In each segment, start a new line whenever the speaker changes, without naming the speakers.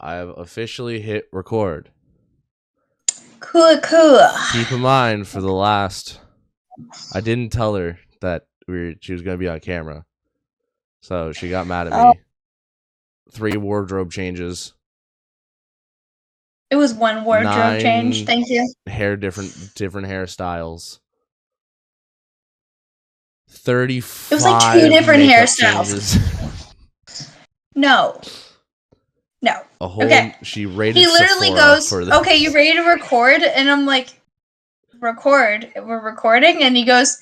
I have officially hit record.
Cool.
Keep in mind, for the last... I didn't tell her that she was going to be on camera. So she got mad at me. 3 wardrobe changes.
It was 1 wardrobe change, thank you.
Different hairstyles. 35
It was like 2 different hairstyles.
Changes.
No. Okay.
She rated
He literally
Sephora
goes, okay, you ready to record? And I'm like, record? We're recording? And he goes,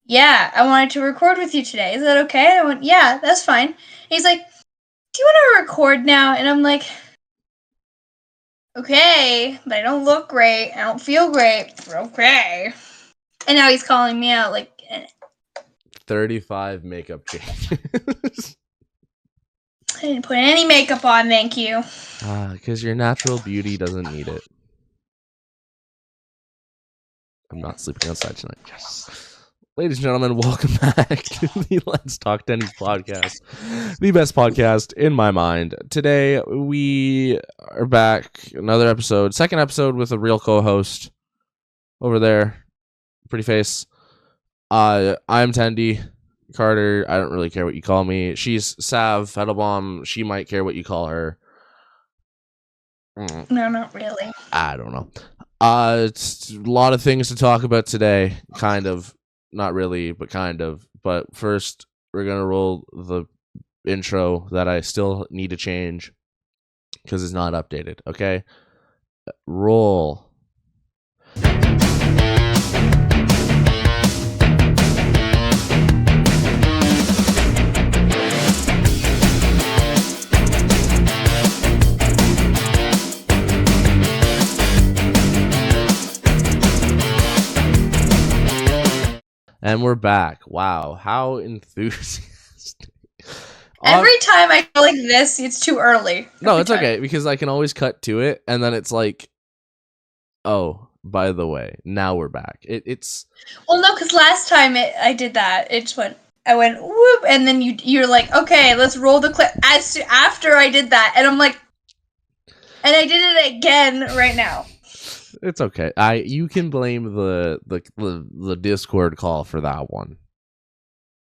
yeah, I wanted to record with you today. Is that okay? I went, yeah, that's fine. And he's like, do you want to record now? And I'm like, okay, but I don't look great. I don't feel great. Okay. And now he's calling me out like
35 makeup changes.
I didn't put any makeup on, thank you.
Because your natural beauty doesn't need it. I'm not sleeping outside tonight. Yes. Ladies and gentlemen, welcome back to the Let's Talk Tendie podcast. The best podcast in my mind. Today, we are back. Another episode. Second episode with a real co-host over there. Pretty face. I'm Tendie. Carter, I don't really care what you call me. She's Sav, Fettlebomb. She might care what you call her.
No, not really.
I don't know. It's a lot of things to talk about today. Kind of. Not really, but kind of. But first, we're going to roll the intro that I still need to change because it's not updated. Okay? Roll. And we're back. Wow, how enthusiastic.
Every time I go like this, it's too early.
No, it's okay, because I can always cut to it, and then it's like, oh, by the way, now we're back. It's...
Well, no, because last time I did that, it just went, I went, whoop, and then you're like, okay, let's roll the clip. After I did that, and I'm like, and I did it again right now.
It's okay. You can blame the Discord call for that one.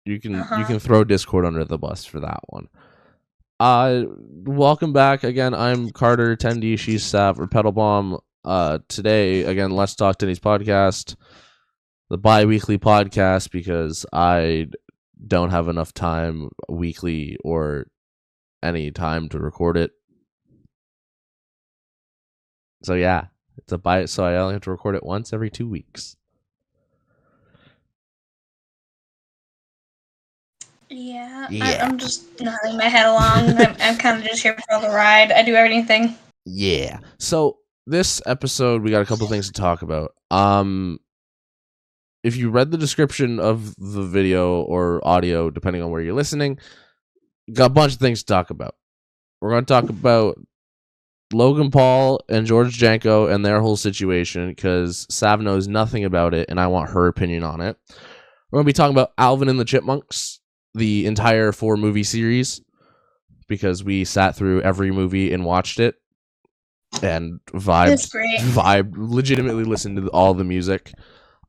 You can throw Discord under the bus for that one. Welcome back again. I'm Carter, Tendie, she's Sav or Pedalbomb. Today again, Let's Talk Tendie's podcast, the bi-weekly podcast, because I don't have enough time weekly or any time to record it. So yeah. So I only have to record it once every 2 weeks.
Yeah. I'm just nodding my head along. I'm kind of just here for the ride. I do everything.
Yeah. So this episode, we got a couple things to talk about. If you read the description of the video or audio, depending on where you're listening, got a bunch of things to talk about. We're going to talk about Logan Paul and George Janko and their whole situation, because Sav knows nothing about it and I want her opinion on it. We're going to be talking about Alvin and the Chipmunks, the entire 4-movie series, because we sat through every movie and watched it and legitimately listened to all the music.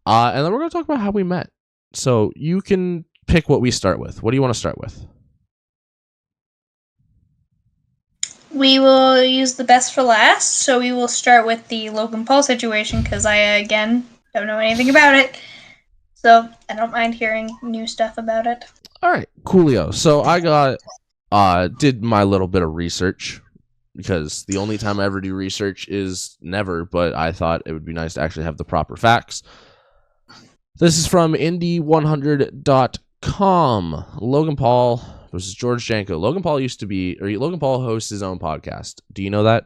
And then we're going to talk about how we met. So you can pick what we start with. What do you want to start with?
We will use the best for last, so we will start with the Logan Paul situation, because I, again, don't know anything about it. So I don't mind hearing new stuff about it.
All right, coolio. So I did my little bit of research, because the only time I ever do research is never, but I thought it would be nice to actually have the proper facts. This is from Indie100.com. Logan Paul versus George Janko. Logan Paul hosts his own podcast. Do you know that?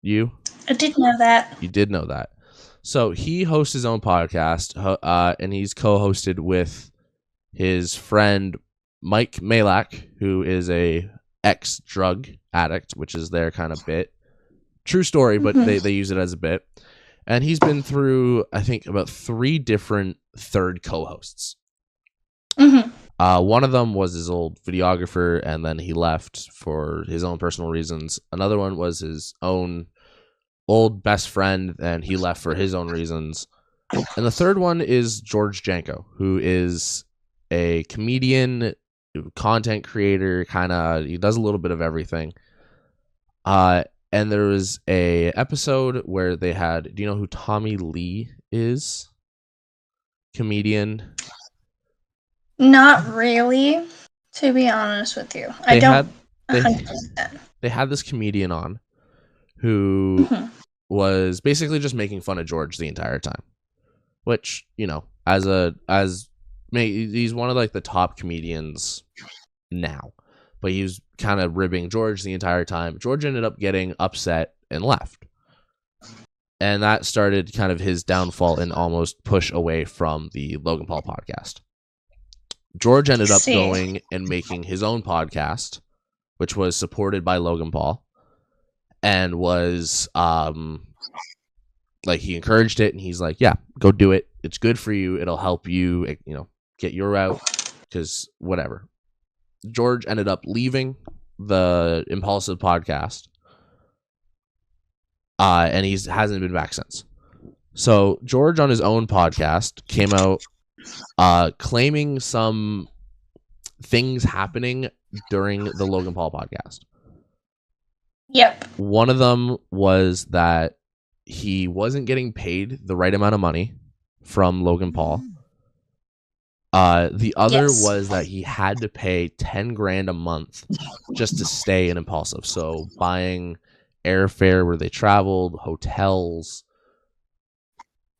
I did know that.
You did know that. So he hosts his own podcast, and he's co-hosted with his friend Mike Malak, who is a ex-drug addict, which is their kind of bit. True story, but they use it as a bit. And he's been through, I think, about 3 different third co-hosts. One of them was his old videographer, and then he left for his own personal reasons. Another one was his own old best friend, and he left for his own reasons. And the third one is George Janko, who is a comedian, content creator, he does a little bit of everything. And there was a episode where they had, do you know who Tommy Lee is? Comedian.
Not really, to be honest with you. I don't.
They had this comedian on who was basically just making fun of George the entire time, which, you know, he's one of like the top comedians now, but he was kind of ribbing George the entire time. George ended up getting upset and left, and that started kind of his downfall and almost push away from the Logan Paul podcast. George ended up going and making his own podcast, which was supported by Logan Paul, and was like, he encouraged it, and he's like, yeah, go do it. It's good for you. It'll help you, you know, get your route, because whatever. George ended up leaving the Impulsive podcast, and he hasn't been back since. So George on his own podcast came out claiming some things happening during the Logan Paul podcast.
Yep.
One of them was that he wasn't getting paid the right amount of money from Logan Paul. The other was that he had to pay $10,000 a month just to stay in Impulsive. So buying airfare where they traveled, hotels,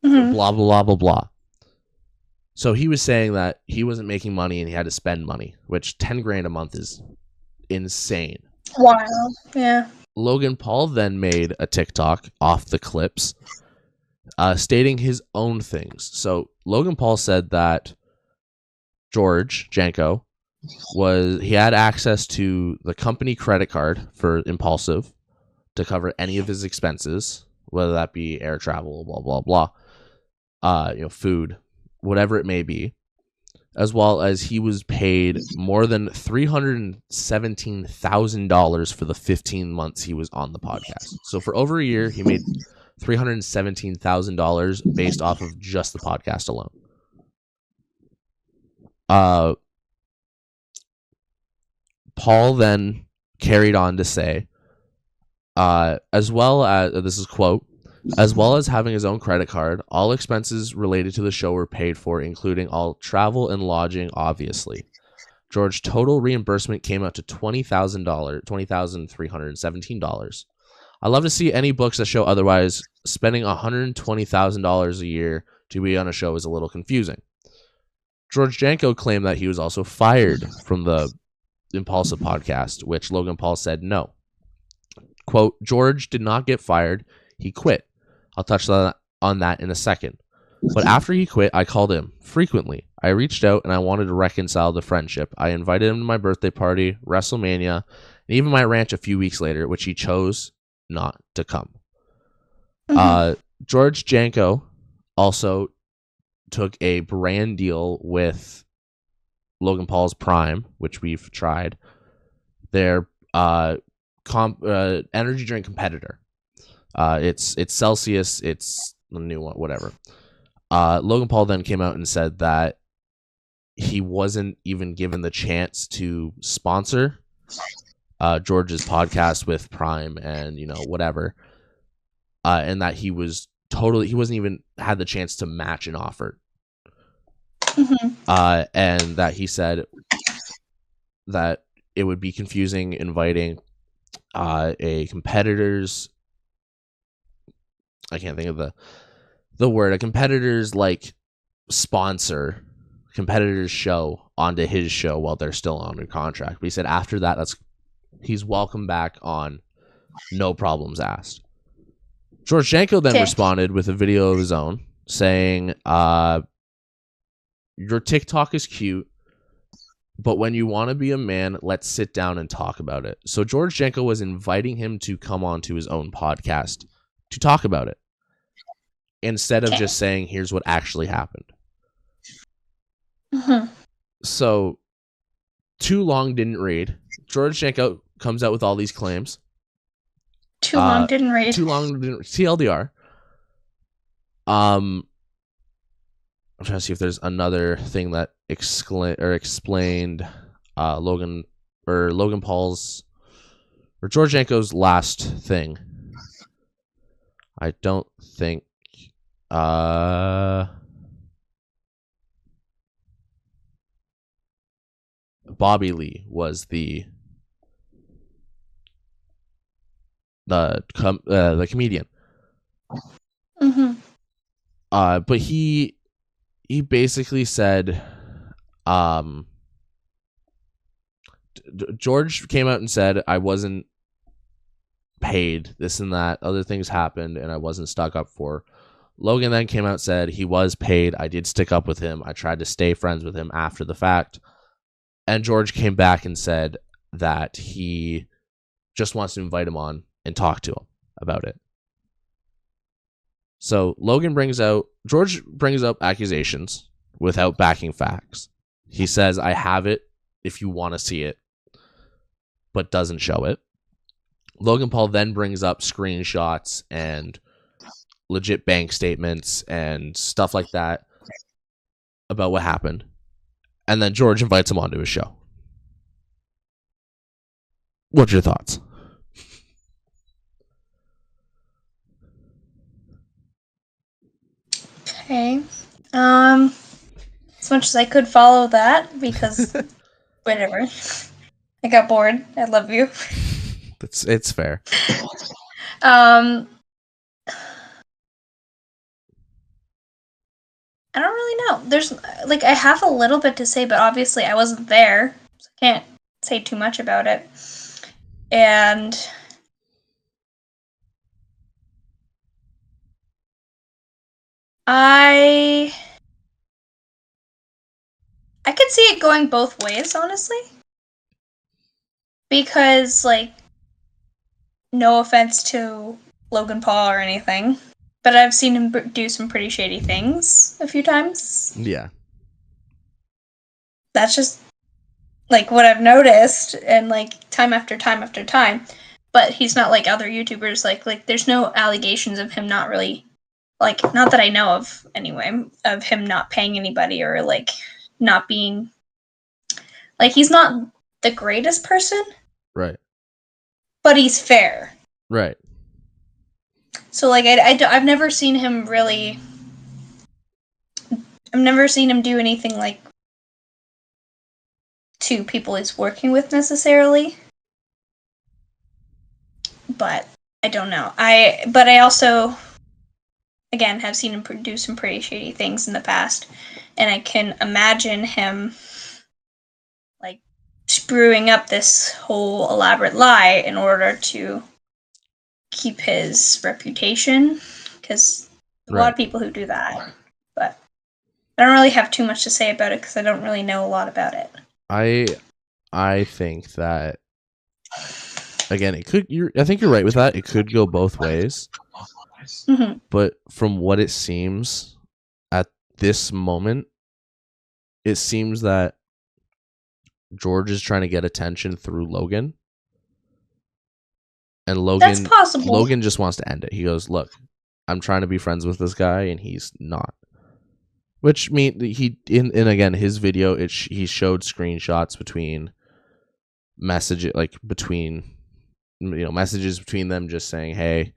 blah, blah, blah, blah, blah. So he was saying that he wasn't making money and he had to spend money, which $10,000 a month is insane.
Wow. Yeah.
Logan Paul then made a TikTok off the clips, stating his own things. So Logan Paul said that George Janko he had access to the company credit card for Impulsive to cover any of his expenses, whether that be air travel, blah, blah, blah, you know, food, whatever it may be, as well as he was paid more than $317,000 for the 15 months he was on the podcast. So for over a year, he made $317,000 based off of just the podcast alone. Paul then carried on to say, as well as, this is quote, as well as having his own credit card, all expenses related to the show were paid for, including all travel and lodging, obviously. George's total reimbursement came out to $20,317. I love to see any books that show otherwise. Spending $120,000 a year to be on a show is a little confusing. George Janko claimed that he was also fired from the Impulsive podcast, which Logan Paul said no. Quote, George did not get fired. He quit. I'll touch on that in a second. But after he quit, I called him frequently. I reached out and I wanted to reconcile the friendship. I invited him to my birthday party, WrestleMania, and even my ranch a few weeks later, which he chose not to come. George Janko also took a brand deal with Logan Paul's Prime, which we've tried. Their energy drink competitor. It's Celsius. It's the new one, whatever. Logan Paul then came out and said that he wasn't even given the chance to sponsor George's podcast with Prime and, you know, whatever. And that he wasn't even had the chance to match an offer. And that he said that it would be confusing inviting a competitor's, I can't think of the word, a competitor's like sponsor, competitor's show onto his show while they're still under contract. But he said after that, he's welcome back on, no problems asked. George Janko then responded with a video of his own saying, your TikTok is cute, but when you want to be a man, let's sit down and talk about it. So George Janko was inviting him to come on to his own podcast to talk about it, instead of just saying, here's what actually happened. So Too long didn't read. George Janko comes out with all these claims.
Too long didn't read.
Too long didn't TLDR. I'm trying to see if there's another thing that explained Logan Paul's or George Janko's last thing. I don't think Bobby Lee was the comedian.
Mm-hmm.
But he basically said, George came out and said, I wasn't paid, this and that, other things happened, and I wasn't stuck up for. Logan then came out and said he was paid. I did stick up with him. I tried to stay friends with him after the fact. And George came back and said that he just wants to invite him on and talk to him about it. So George brings up accusations without backing facts. He says, I have it if you want to see it, but doesn't show it. Logan Paul then brings up screenshots and legit bank statements and stuff like that about what happened. And then George invites him onto his show. What's your thoughts?
Okay. As much as I could follow that, because whatever. I got bored. I love you.
It's fair.
I don't really know. There's I have a little bit to say, but obviously I wasn't there, so I can't say too much about it. And I could see it going both ways, honestly. Because, no offense to Logan Paul or anything, but I've seen him do some pretty shady things a few times.
Yeah.
That's just, what I've noticed, and, time after time after time. But he's not like other YouTubers, there's no allegations of him not really, not that I know of, anyway, of him not paying anybody or, not being, he's not the greatest person.
Right.
But he's fair.
Right.
So, I've never seen him really... I've never seen him do anything, to people he's working with, necessarily. But, I don't know. But I also, again, have seen him do some pretty shady things in the past. And I can imagine him, screwing up this whole elaborate lie in order to keep his reputation, because a lot of people who do that. But I don't really have too much to say about it because I don't really know a lot about it.
I think that, again, I think you're right with that. It could go both ways.
Mm-hmm.
But from what it seems at this moment, it seems that George is trying to get attention through Logan. And
That's possible.
Logan just wants to end it. He goes, look, I'm trying to be friends with this guy, and he's not. Which means again, his video, he showed screenshots between messages, messages between them, just saying, hey,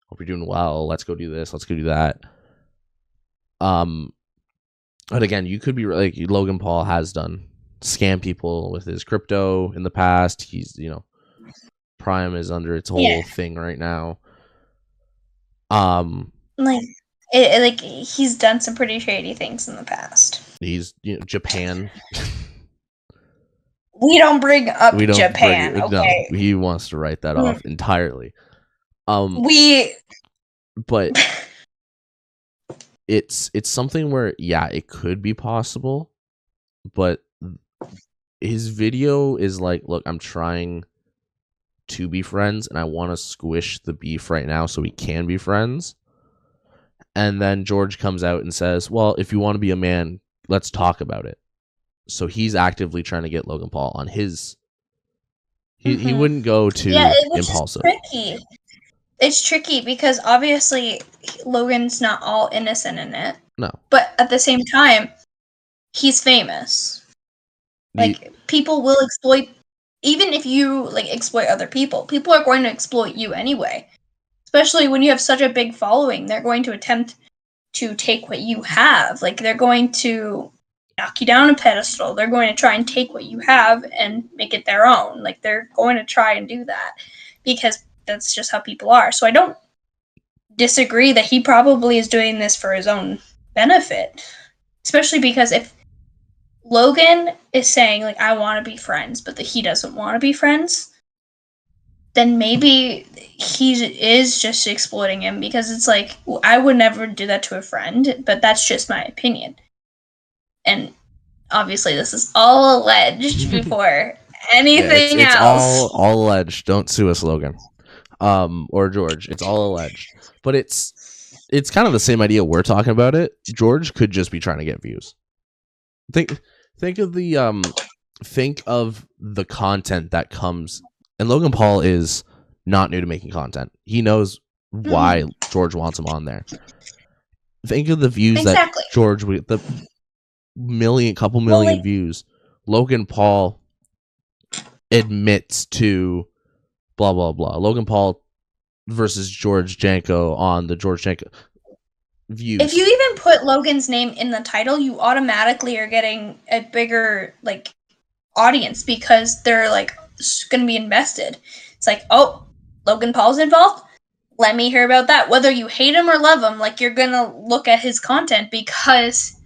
hope you're doing well. Let's go do this. Let's go do that. But again, you could be Logan Paul has done scam people with his crypto in the past. He's, Prime is under its whole thing right now.
He's done some pretty shady things in the past.
He's, Japan.
We don't bring up Japan. Okay.
No, he wants to write that off entirely. But it's something where, it could be possible, but his video is look, I'm trying to be friends, and I want to squish the beef right now so we can be friends. And then George comes out and says, well, if you want to be a man, let's talk about it. So he's actively trying to get Logan Paul on his. He wouldn't go to
which
impulsive.
is tricky. It's tricky because obviously Logan's not all innocent in it.
No.
But at the same time, he's famous. Like, people will exploit, even if you like exploit other people are going to exploit you anyway. Especially when you have such a big following, they're going to attempt to take what you have. Like, they're going to knock you down a pedestal. They're going to try and take what you have and make it their own. Like, they're going to try and do that because that's just how people are. So I don't disagree that he probably is doing this for his own benefit. Especially because if Logan is saying, like, I want to be friends, but that he doesn't want to be friends, then maybe he is just exploiting him because it's like, well, I would never do that to a friend, but that's just my opinion. And obviously this is all alleged before anything
it's
else.
all alleged. Don't sue us, Logan. Or George. It's all alleged. But it's kind of the same idea we're talking about it. George could just be trying to get views. Think of the content that comes, and Logan Paul is not new to making content. He knows why George wants him on there. Think of the views that George would, the couple million views. Logan Paul admits to blah blah blah. Logan Paul versus George Janko on the George Janko views.
If you even put Logan's name in the title, you automatically are getting a bigger like audience because they're like going to be invested. It's like, oh, Logan Paul's involved? Let me hear about that. Whether you hate him or love him, like, you're going to look at his content because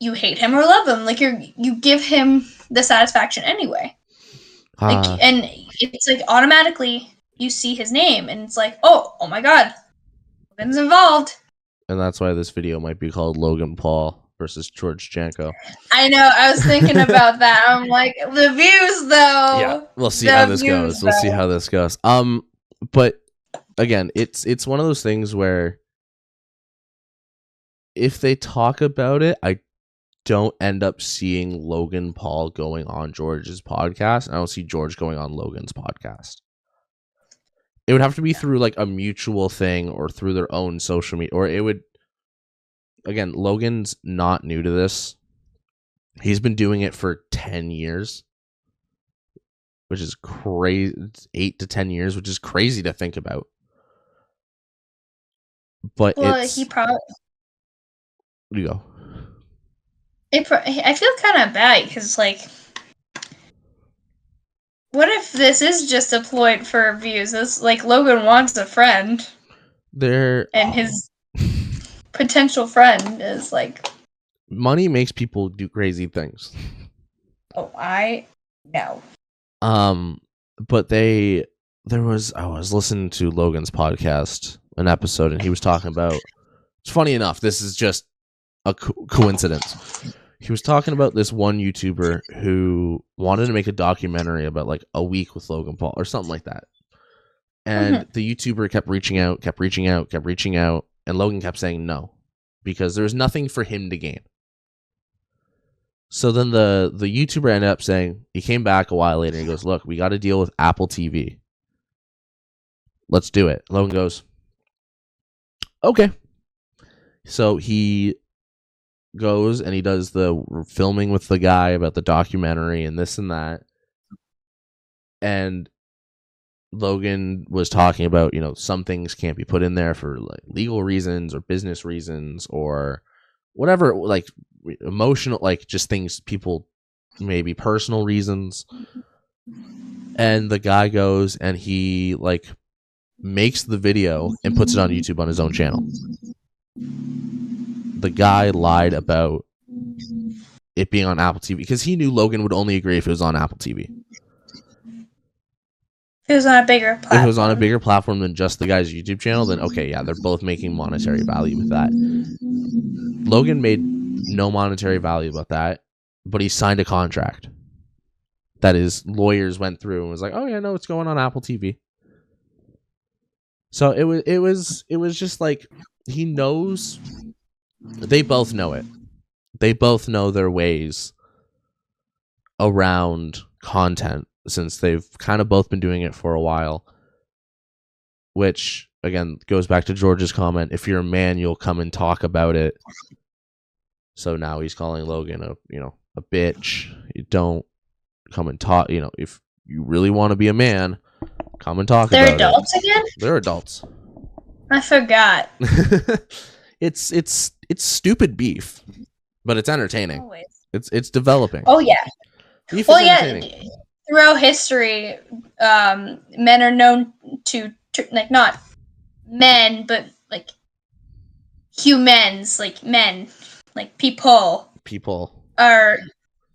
you hate him or love him. Like, you give him the satisfaction anyway. Like, and it's like automatically you see his name and it's like, oh my God, Logan's involved.
And that's why this video might be called Logan Paul versus George Janko.
I know. I was thinking about that. I'm like, the views, though.
Yeah, we'll see how this goes. We'll see how this goes. But again, it's one of those things where if they talk about it, I don't end up seeing Logan Paul going on George's podcast. I don't see George going on Logan's podcast. It would have to be through like a mutual thing or through their own social media, or it would. Again, Logan's not new to this. He's been doing it for 10 years, which is crazy. 8 to 10 years, which is crazy to think about. But
he probably.
You go.
I feel kind of bad because, like, what if this is just a ploy for views? It's like Logan wants a friend. And his potential friend is like,
money makes people do crazy things.
Oh, I know.
But I was listening to Logan's podcast, an episode, and he was talking about. It's funny enough. This is just a coincidence. He was talking about this one YouTuber who wanted to make a documentary about like a week with Logan Paul or something like that. And the YouTuber kept reaching out, and Logan kept saying no because there was nothing for him to gain. So then the YouTuber ended up saying, he came back a while later and he goes, look, we got to deal with Apple TV. Let's do it. Logan goes, okay. So he goes and he does the filming with the guy about the documentary and this and that. And Logan was talking about, some things can't be put in there for like legal reasons or business reasons or whatever, like emotional, like just things people, maybe personal reasons. And the guy goes and he like makes the video and puts it on YouTube on his own channel. The guy lied about it being on Apple TV because he knew Logan would only agree if it was on Apple TV.
If it was on a bigger platform.
If it was on a bigger platform than just the guy's YouTube channel, then okay, yeah, they're both making monetary value with that. Logan made no monetary value about that, but he signed a contract that his lawyers went through and was like, oh yeah, no, it's going on Apple TV. So it was just like, he knows, they both know it. They both know their ways around content since they've kind of both been doing it for a while, which again goes back to George's comment, if you're a man you'll come and talk about it. So now he's calling Logan a bitch. You don't come and talk, if you really want to be a man, come and talk about it.
They're adults again?
They're adults.
I forgot.
It's stupid beef, but it's entertaining.
Always.
It's developing.
Oh yeah.
Beef
Well,
is
yeah.
entertaining.
Throughout history, men are known to like not men, but like humans, like men, like people are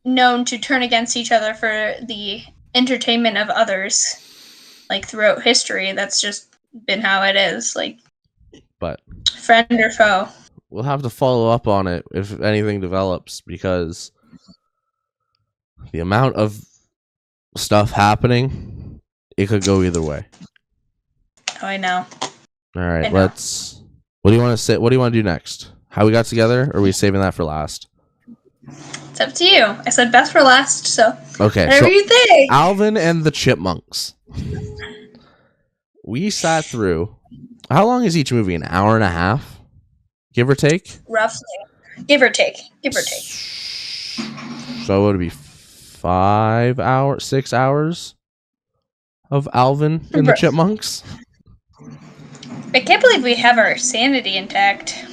known to turn against each other for the entertainment of others. Like throughout history, that's just been how it is. Like,
but
friend or foe.
We'll have to follow up on it if anything develops, because the amount of stuff happening, it could go either way.
Oh, I know.
All right, let's. What do you want to say? What do you want to do next? How we got together? Or are we saving that for last?
It's up to you. I said best for last, so
okay.
Whatever you think.
Alvin and the Chipmunks. We sat through. How long is each movie? An hour and a half, give or take.
Roughly, give or take.
So it would be 5 hours, 6 hours of Alvin and the Chipmunks.
I can't believe we have our sanity intact.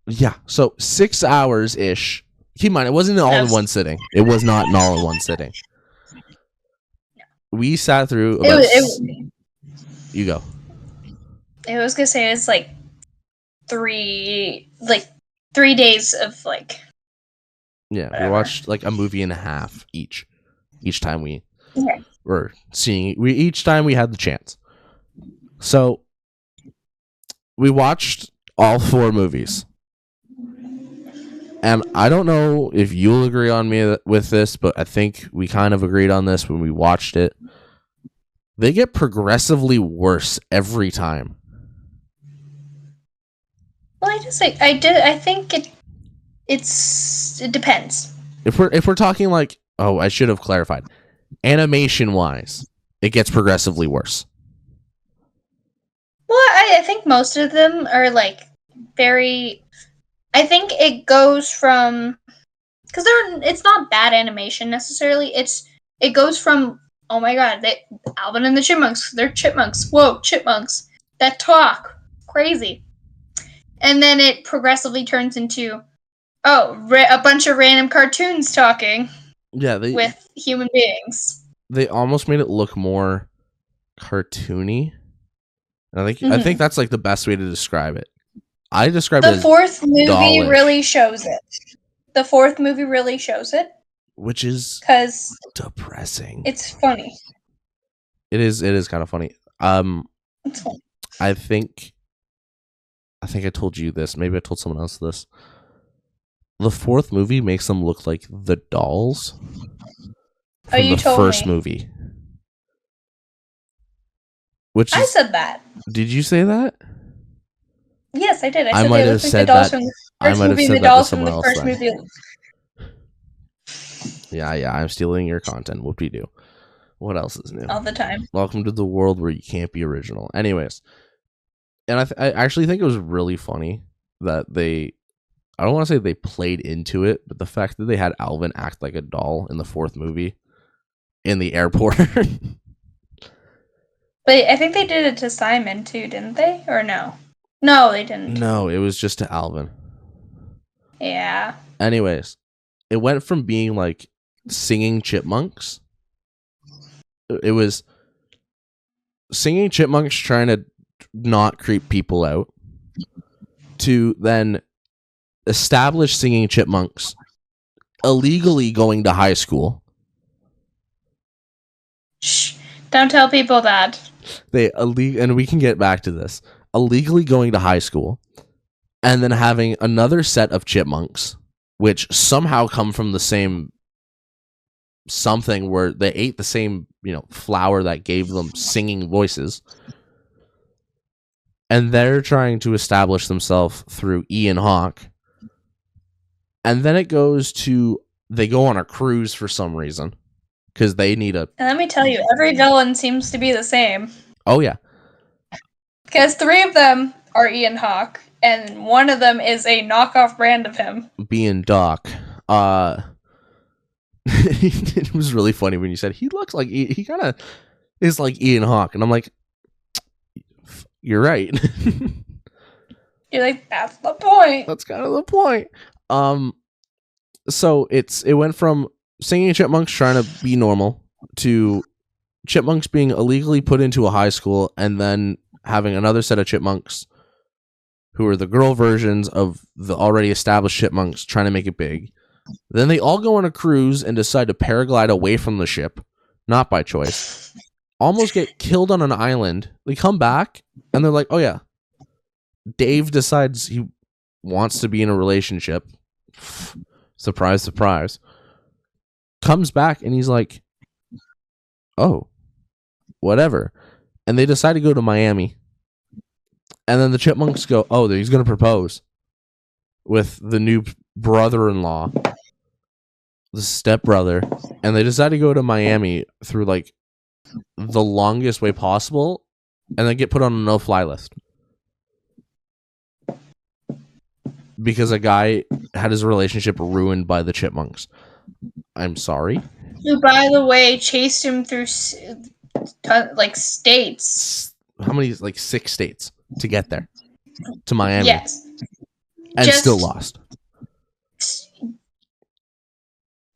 Yeah, so 6 hours ish. Keep in mind, it wasn't all in one sitting. It was not an all in one sitting. We sat through. You go.
I was gonna say it's like 3 days of like.
Yeah,
whatever.
We watched like a movie and a half each time we
Okay.
were seeing. Each time we had the chance. So we watched all 4 movies. And I don't know if you'll agree on me with this, but I think we kind of agreed on this when we watched it. They get progressively worse every time.
Well, I think it depends.
If we're talking like, I should have clarified. Animation wise, it gets progressively worse.
Well, I think most of them are like very. I think it goes from because it's not bad animation necessarily. It goes from oh my god, Alvin and the Chipmunks, they're chipmunks. Whoa, chipmunks that talk crazy, and then it progressively turns into a bunch of random cartoons talking.
Yeah,
with human beings.
They almost made it look more cartoony. And I think that's like the best way to describe it. I describe it as
the fourth movie
dollish.
really shows it. The fourth movie really shows it,
which is
because
depressing.
It's funny.
It is kind of funny.
It's funny.
I think I told you this. Maybe I told someone else this. The fourth movie makes them look like the dolls from the first movie.
I said that.
Did you say that?
Yes, I did.
I might have said that. I might have said that to someone else. Yeah. I'm stealing your content. Whoop-de-doo. What else is new?
All the time.
Welcome to the world where you can't be original. Anyways, and I actually think it was really funny that I don't want to say they played into it, but the fact that they had Alvin act like a doll in the fourth movie in the airport.
But I think they did it to Simon too, didn't they? Or no? No, they didn't.
No, it was just to Alvin.
Yeah.
Anyways, it went from being like singing chipmunks. It was singing chipmunks trying to not creep people out, to then establish singing chipmunks illegally going to high school.
Shh. Don't tell people that.
And we can get back to this. Illegally going to high school, and then having another set of chipmunks, which somehow come from the same something where they ate the same, flower that gave them singing voices. And they're trying to establish themselves through Ian Hawke. And then it goes to they go on a cruise for some reason because they need a.
And let me tell you, every villain seems to be the same.
Oh yeah,
because 3 of them are Ian Hawke, and one of them is a knockoff brand of him.
being Doc. It was really funny when you said he looks like he kind of is like Ian Hawke, and I'm like, you're right.
You're like, that's the point.
That's kind of the point. So it went from singing Chipmunks trying to be normal to Chipmunks being illegally put into a high school, and then having another set of Chipmunks who are the girl versions of the already established Chipmunks trying to make it big. Then they all go on a cruise and decide to paraglide away from the ship, not by choice. Almost get killed on an island. They come back and they're like, oh yeah, Dave decides he wants to be in a relationship. Surprise, surprise. Comes back and he's like, oh, whatever. And they decide to go to Miami. And then the Chipmunks go, oh, he's going to propose with the new brother-in-law, the stepbrother. And they decide to go to Miami through like the longest way possible and then get put on a no-fly list. Because a guy had his relationship ruined by the Chipmunks. I'm sorry.
Who, by the way, chased him through like states.
How many? Like 6 states to get there to Miami.
Yes,
and still lost.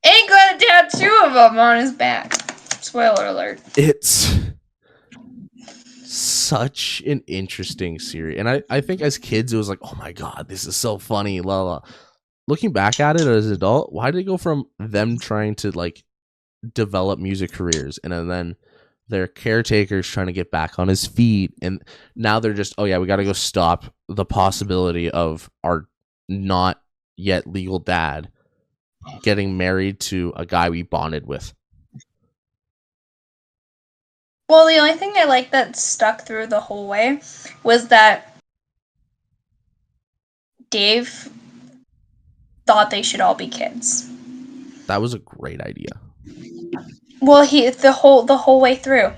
Ain't got a tattoo of him on his back. Spoiler alert.
It's such an interesting series, and I think as kids it was like, oh my god, this is so funny. La la. Looking back at it as an adult, why did it go from them trying to like develop music careers and then their caretakers trying to get back on his feet, and now they're just, oh yeah, we got to go stop the possibility of our not yet legal dad getting married to a guy we bonded with.
Well, the only thing I liked that stuck through the whole way was that Dave thought they should all be kids.
That was a great idea.
Well, the whole way through,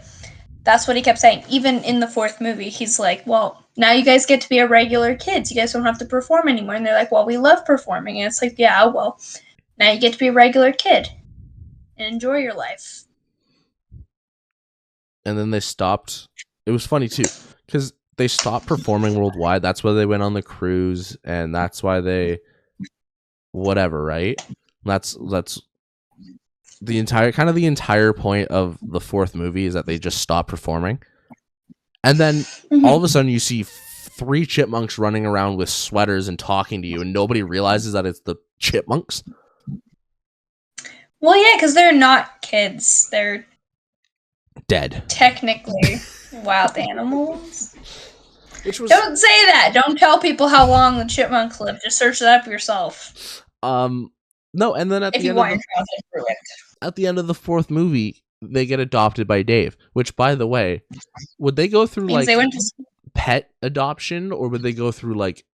that's what he kept saying. Even in the 4th movie, he's like, well, now you guys get to be a regular kids. You guys don't have to perform anymore. And they're like, well, we love performing. And it's like, yeah, well, now you get to be a regular kid and enjoy your life.
And then they stopped. It was funny too, because they stopped performing worldwide. That's why they went on the cruise, and that's why they whatever, right? That's the entire point of the 4th movie is that they just stop performing. And then all of a sudden you see 3 chipmunks running around with sweaters and talking to you, and nobody realizes that it's the Chipmunks.
Well, yeah, because they're not kids. They're
dead.
Technically wild animals. Don't say that. Don't tell people how long the chipmunks live. Just search that up yourself.
No, and then at the end of the 4th movie, they get adopted by Dave. Which, by the way, would they go through like pet adoption, or would they go through like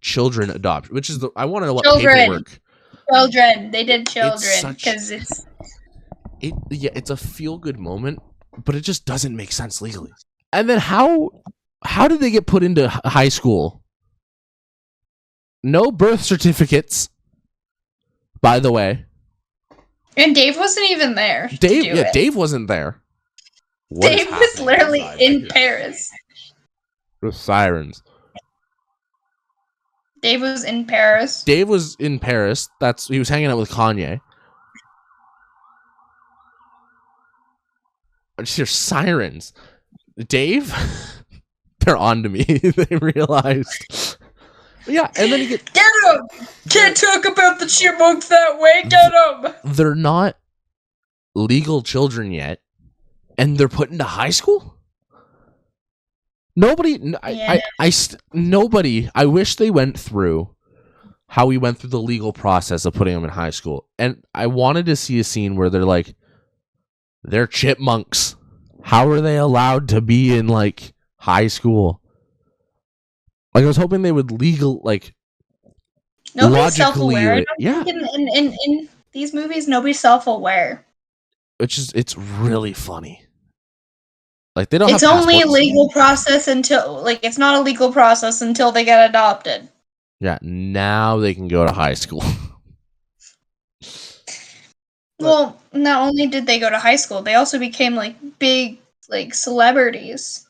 children adoption? Which is I want to know what paperwork.
Children. They did children because
it's a feel good moment, but it just doesn't make sense legally. And then how did they get put into high school? No birth certificates, by the way.
And Dave wasn't even there.
Dave wasn't there.
Dave was literally in Paris.
With sirens.
Dave was in Paris.
Dave was in Paris. He was hanging out with Kanye. I just hear sirens. Dave? They're on to me. They realized. Yeah, and then get
him! Can't talk about the chipmunks that way. Get him!
They're not legal children yet, and they're put into high school? Nobody. Yeah. Nobody. I wish they went through how we went through the legal process of putting them in high school, and I wanted to see a scene where they're like, they're chipmunks. How are they allowed to be in like high school? Like, I was hoping they would
Nobody's self-aware.
Yeah.
In these movies, nobody's self-aware.
It's really funny. Like they don't.
It's
have
only a
passports.
legal process until it's not a legal process until they get adopted.
Yeah, now they can go to high school.
Well, not only did they go to high school, they also became big celebrities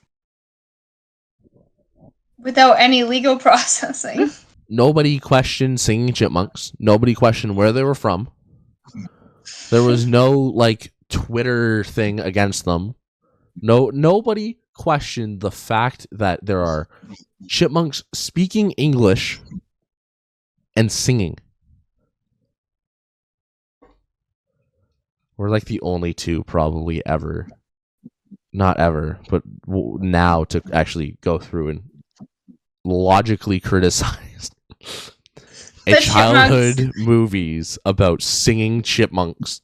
without any legal processing.
Nobody questioned singing Chipmunks. Nobody questioned where they were from. There was no Twitter thing against them. Nobody questioned the fact that there are chipmunks speaking English and singing. We're the only two probably ever, not ever, but now to actually go through and logically criticize a childhood movies about singing chipmunks.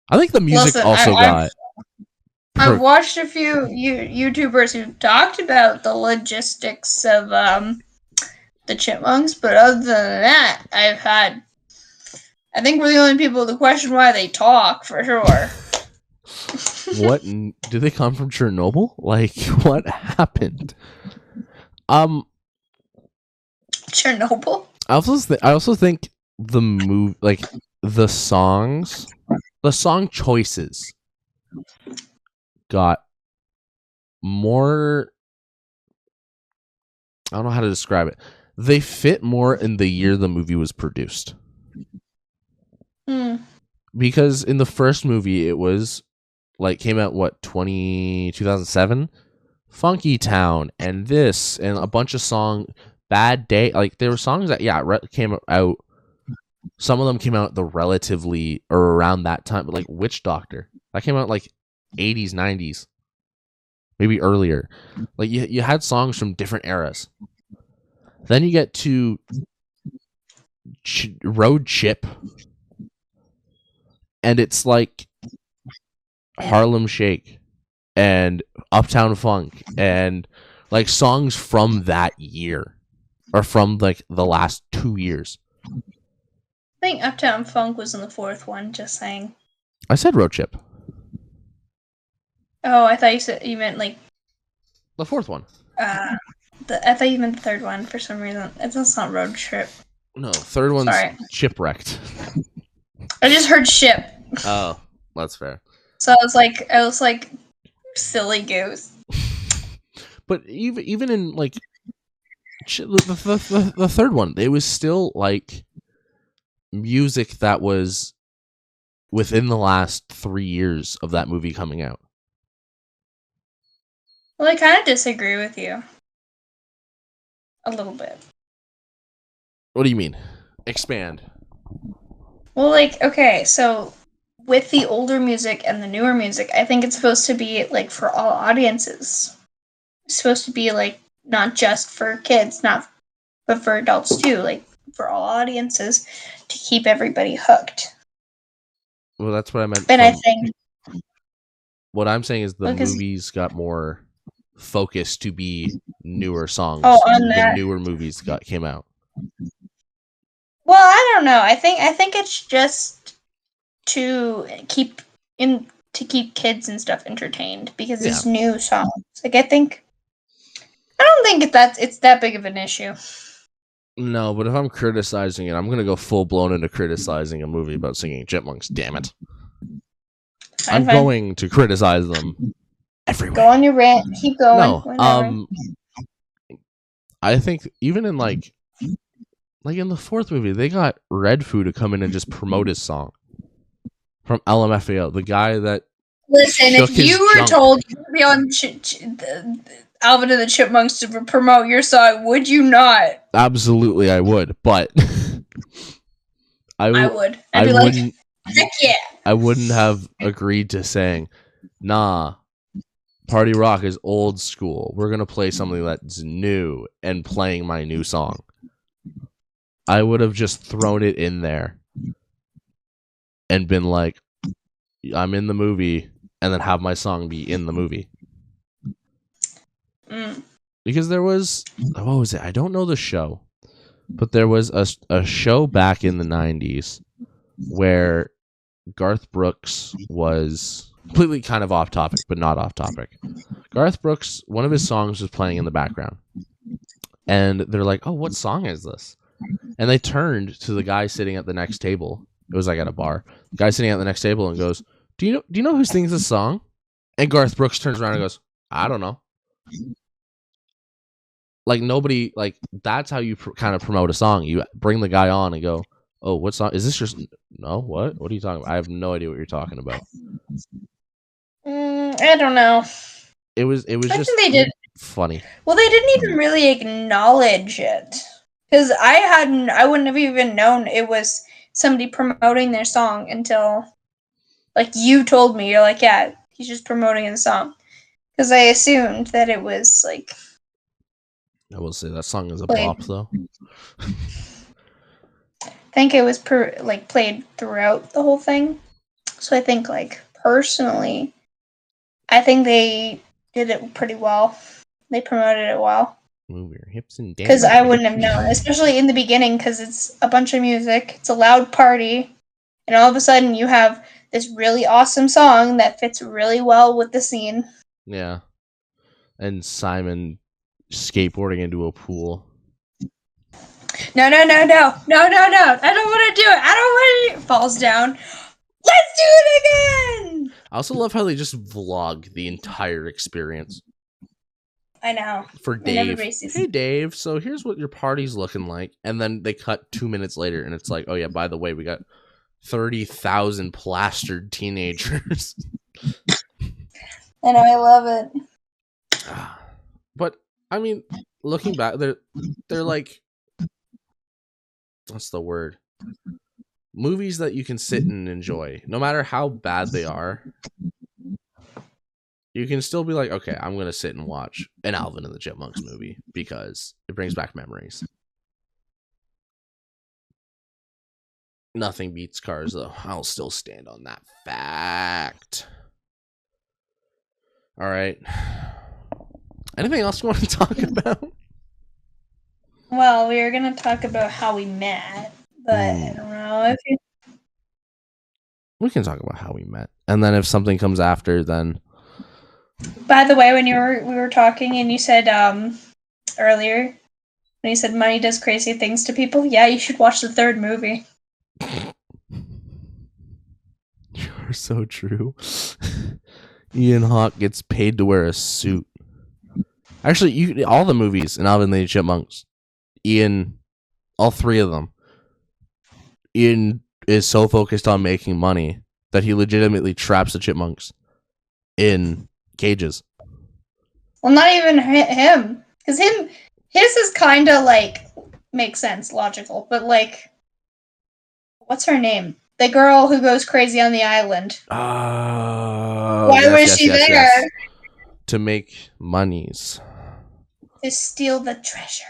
I think the music
I've watched a few YouTubers who talked about the logistics of the Chipmunks, but other than that, I think we're the only people to question why they talk, for sure.
What? Do they come from Chernobyl? What happened?
Chernobyl?
I also think the move, the songs, the song choices got more, I don't know how to describe it. They fit more in the year the movie was produced. Because in the first movie, it was came out 2007, Funky Town and this and a bunch of songs, Bad Day. There were songs that came out. Some of them came out relatively or around that time, but Witch Doctor that came out 80s, 90s, maybe earlier. You had songs from different eras. Then you get to Road Chip, and it's Harlem Shake and Uptown Funk and songs from that year or from the last 2 years.
I think Uptown Funk was in the fourth one, just saying.
I said Road Chip.
Oh, I thought you meant
the fourth one.
I thought you meant the third one for some reason. It's not Road Trip.
No, third one's Chipwrecked.
I just heard ship.
Oh, that's fair.
So I was like, silly goose.
But even in the third one, it was still music that was within the last 3 years of that movie coming out.
Well, I kind of disagree with you. A little bit.
What do you mean? Expand.
Well, okay, so with the older music and the newer music, I think it's supposed to be for all audiences. It's supposed to be not just for kids, but for adults too, for all audiences to keep everybody hooked.
Well, that's what I meant.
And I think
what I'm saying is the movies got more focused to be newer songs.
Oh, on that.
The newer movies came out.
Well, I don't know. I think it's just to keep kids and stuff entertained because it's new songs. I don't think it's that big of an issue.
No, but if I'm criticizing it, I'm gonna go full blown into criticizing a movie about singing chipmunks. Damn it! I'm going to criticize them everywhere.
Go on your rant. Keep going.
No, I think even in in the fourth movie, they got Redfoo to come in and just promote his song from LMFAO, the guy that.
Listen, if you were told to be on Alvin and the Chipmunks to promote your song, would you not?
Absolutely, I would, but I would.
I'd be like, heck yeah.
I wouldn't have agreed to saying, nah, Party Rock is old school. We're going to play something that's new and playing my new song. I would have just thrown it in there and been like, I'm in the movie, and then have my song be in the movie. Because there was, what was it? I don't know the show, but there was a show back in the 90s where Garth Brooks was completely kind of off topic, but not off topic. Garth Brooks, one of his songs was playing in the background. And they're like, oh, what song is this? And they turned to the guy sitting at the next table. It was like at a bar. The guy sitting at the next table and goes, do you know who sings this song? And Garth Brooks turns around and goes, I don't know. Like, nobody, like, that's how you kind of promote a song. You bring the guy on and go, oh, what song? Is this just, no, what? What are you talking about? I have no idea what you're talking about.
I don't know.
It was
I
just
think they did.
funny.
Well, they didn't even really acknowledge it. Because I wouldn't have even known it was somebody promoting their song until, like, you told me. You're like, yeah, he's just promoting his song. Because I assumed that it was, like...
I will say that song is a
played.
bop, though.
I think it was, played throughout the whole thing. So I think, like, personally, I think they did it pretty well. They promoted it well.
Move your hips and dance.
Because I wouldn't have known, especially in the beginning, because it's a bunch of music, it's a loud party, and all of a sudden you have this really awesome song that fits really well with the scene.
Yeah. And Simon skateboarding into a pool.
No. I don't want to do it. Falls down. Let's do it again!
I also love how they just vlog the entire experience.
I know.
For Dave. Hey, Dave, so here's what your party's looking like. And then they cut 2 minutes later, and it's like, oh, yeah, by the way, we got 30,000 plastered teenagers.
I know, I love it.
But, I mean, looking back, they're like, what's the word? Movies that you can sit and enjoy. No matter how bad they are, you can still be like, okay, I'm going to sit and watch an Alvin and the Chipmunks movie because it brings back memories. Nothing beats Cars, though. I'll still stand on that fact. All right. Anything else you want to talk about?
Well, we were going to talk about how we met, but I don't know if you...
We can talk about how we met. And then if something comes after, then...
By the way, when we were talking and you said earlier, when you said money does crazy things to people, yeah, you should watch the third movie.
You're so true. Ian Hawke gets paid to wear a suit. Actually, all the movies in Alvin and the Chipmunks, Ian, all three of them, Ian is so focused on making money that he legitimately traps the chipmunks in cages.
Well, not even him, because his is kind of like makes sense, logical, but like, what's her name? The girl who goes crazy on the island. Why was she there? Yes.
To make monies.
To steal the treasure.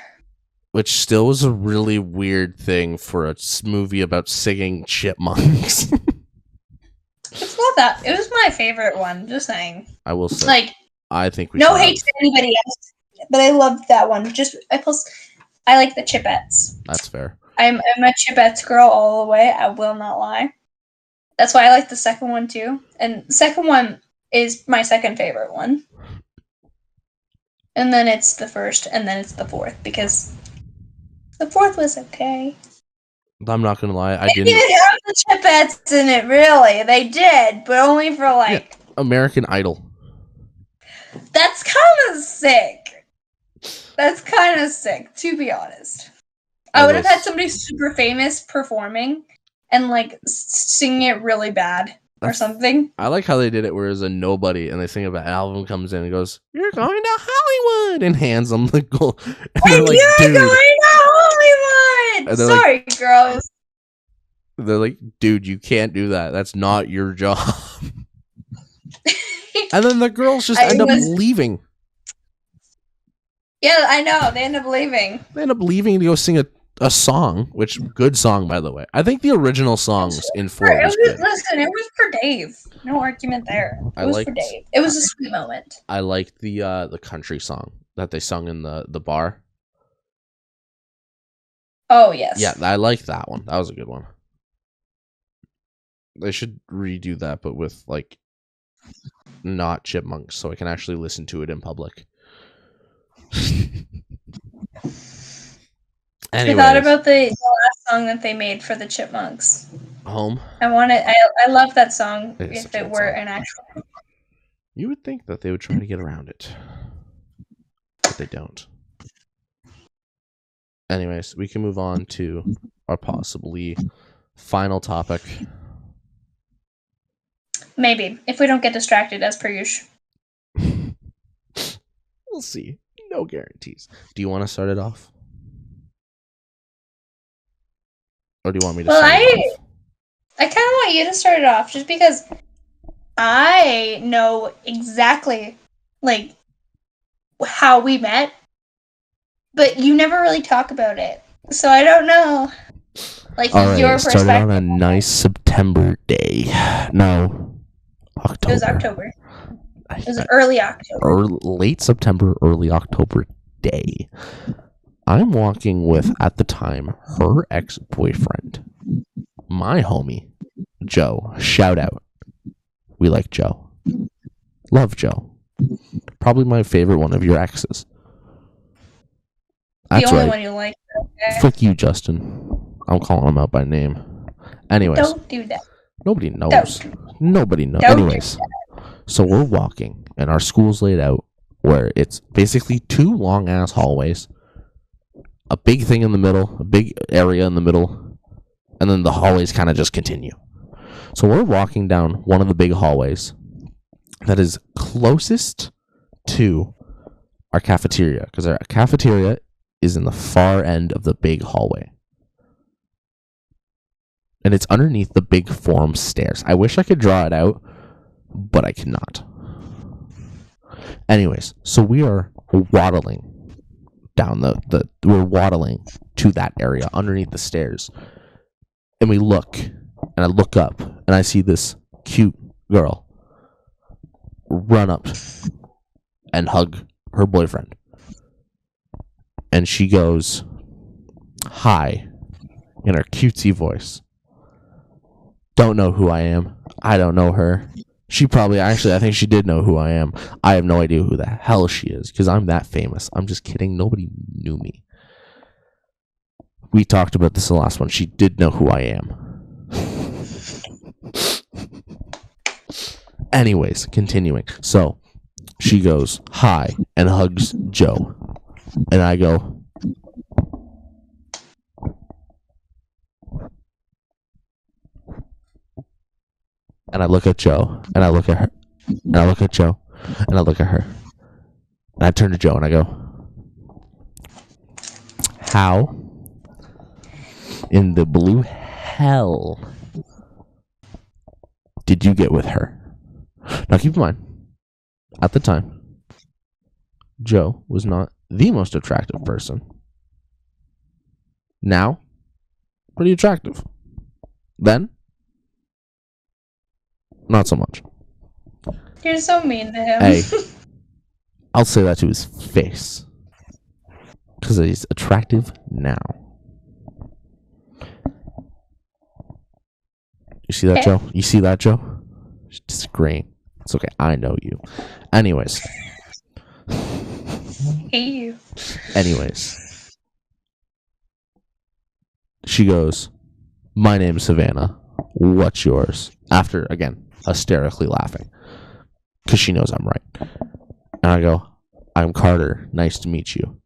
Which still was a really weird thing for a movie about singing chipmunks.
It's not that. It was my favorite one, just saying.
I will say.
Like,
I think we
no hate to anybody else, but I loved that one. I like the Chipettes.
That's fair.
I'm a Chipettes girl all the way. I will not lie. That's why I like the second one too. And the second one is my second favorite one. And then it's the first, and then it's the fourth, because the fourth was okay.
I'm not gonna lie,
They didn't have the Chipettes in it, really. They did, but only for like
American Idol.
That's kind of sick. To be honest. I would have had somebody super famous performing and like singing it really bad or something.
I like how they did it where it's a nobody and they sing about Alvin comes in and goes, "You're going to Hollywood," and hands them the gold.
And like, you're going to Hollywood! Sorry, like, girls.
They're like, dude, you can't do that. That's not your job. And then the girls just end up leaving.
Yeah, I know. They end up leaving.
They end up leaving to go sing a song, which, good song, by the way. I think the original songs in 4 was good.
Listen, it was for Dave. No argument there. It was for Dave. It was a sweet moment.
I liked the country song that they sung in the bar.
Oh, yes.
Yeah, I liked that one. That was a good one. They should redo that, but with like not chipmunks, so I can actually listen to it in public.
I thought about the last song that they made for the Chipmunks.
Home.
I love that song.
It's
If it were an actual.
You would think that they would try to get around it, but they don't. Anyways, we can move on to our possibly final topic.
Maybe, if we don't get distracted, as per usual.
We'll see. No guarantees. Do you want to start it off? Or do you want me to start it off?
I kind of want you to start it off, just because I know exactly, like, how we met, but you never really talk about it. So I don't know, like, your perspective.
Started on a nice September day. No, October.
It was October. It was early October.
Late September, early October day. I'm walking with, at the time, her ex-boyfriend. My homie, Joe. Shout out. We like Joe. Love Joe. Probably my favorite one of your exes.
That's the only one you like. Okay.
Fuck you, Justin. I'm calling him out by name. Anyways.
Don't do that.
Nobody knows. Nobody knows. Anyways. So we're walking, and our school's laid out where it's basically two long-ass hallways, a big thing in the middle, a big area in the middle, and then the hallways kind of just continue. So we're walking down one of the big hallways that is closest to our cafeteria, because our cafeteria is in the far end of the big hallway. And it's underneath the big forum stairs. I wish I could draw it out, but I cannot. Anyways, so we are waddling down we're waddling to that area underneath the stairs. And we look, and I look up, and I see this cute girl run up and hug her boyfriend. And she goes, "Hi," in her cutesy voice. Don't know who I am. I don't know her. She probably, actually, I think she did know who I am. I have no idea who the hell she is, because I'm that famous. I'm just kidding. Nobody knew me. We talked about this in the last one. She did know who I am. Anyways, continuing. So, she goes, "Hi," and hugs Joe. And I go, and I look at Joe, and I look at her, and I look at Joe, and I look at her. And I turn to Joe, and I go, "How in the blue hell did you get with her?" Now keep in mind, at the time, Joe was not the most attractive person. Now, pretty attractive. Then, not so much.
You're so mean to him.
Hey, I'll say that to his face. Because he's attractive now. You see that, Joe? You see that, Joe? She's disagreeing. It's okay. I know you. Anyways.
Hate you.
Anyways. She goes, "My name's Savannah. What's yours?" After, again, hysterically laughing. Because she knows I'm right. And I go, "I'm Carter. Nice to meet you."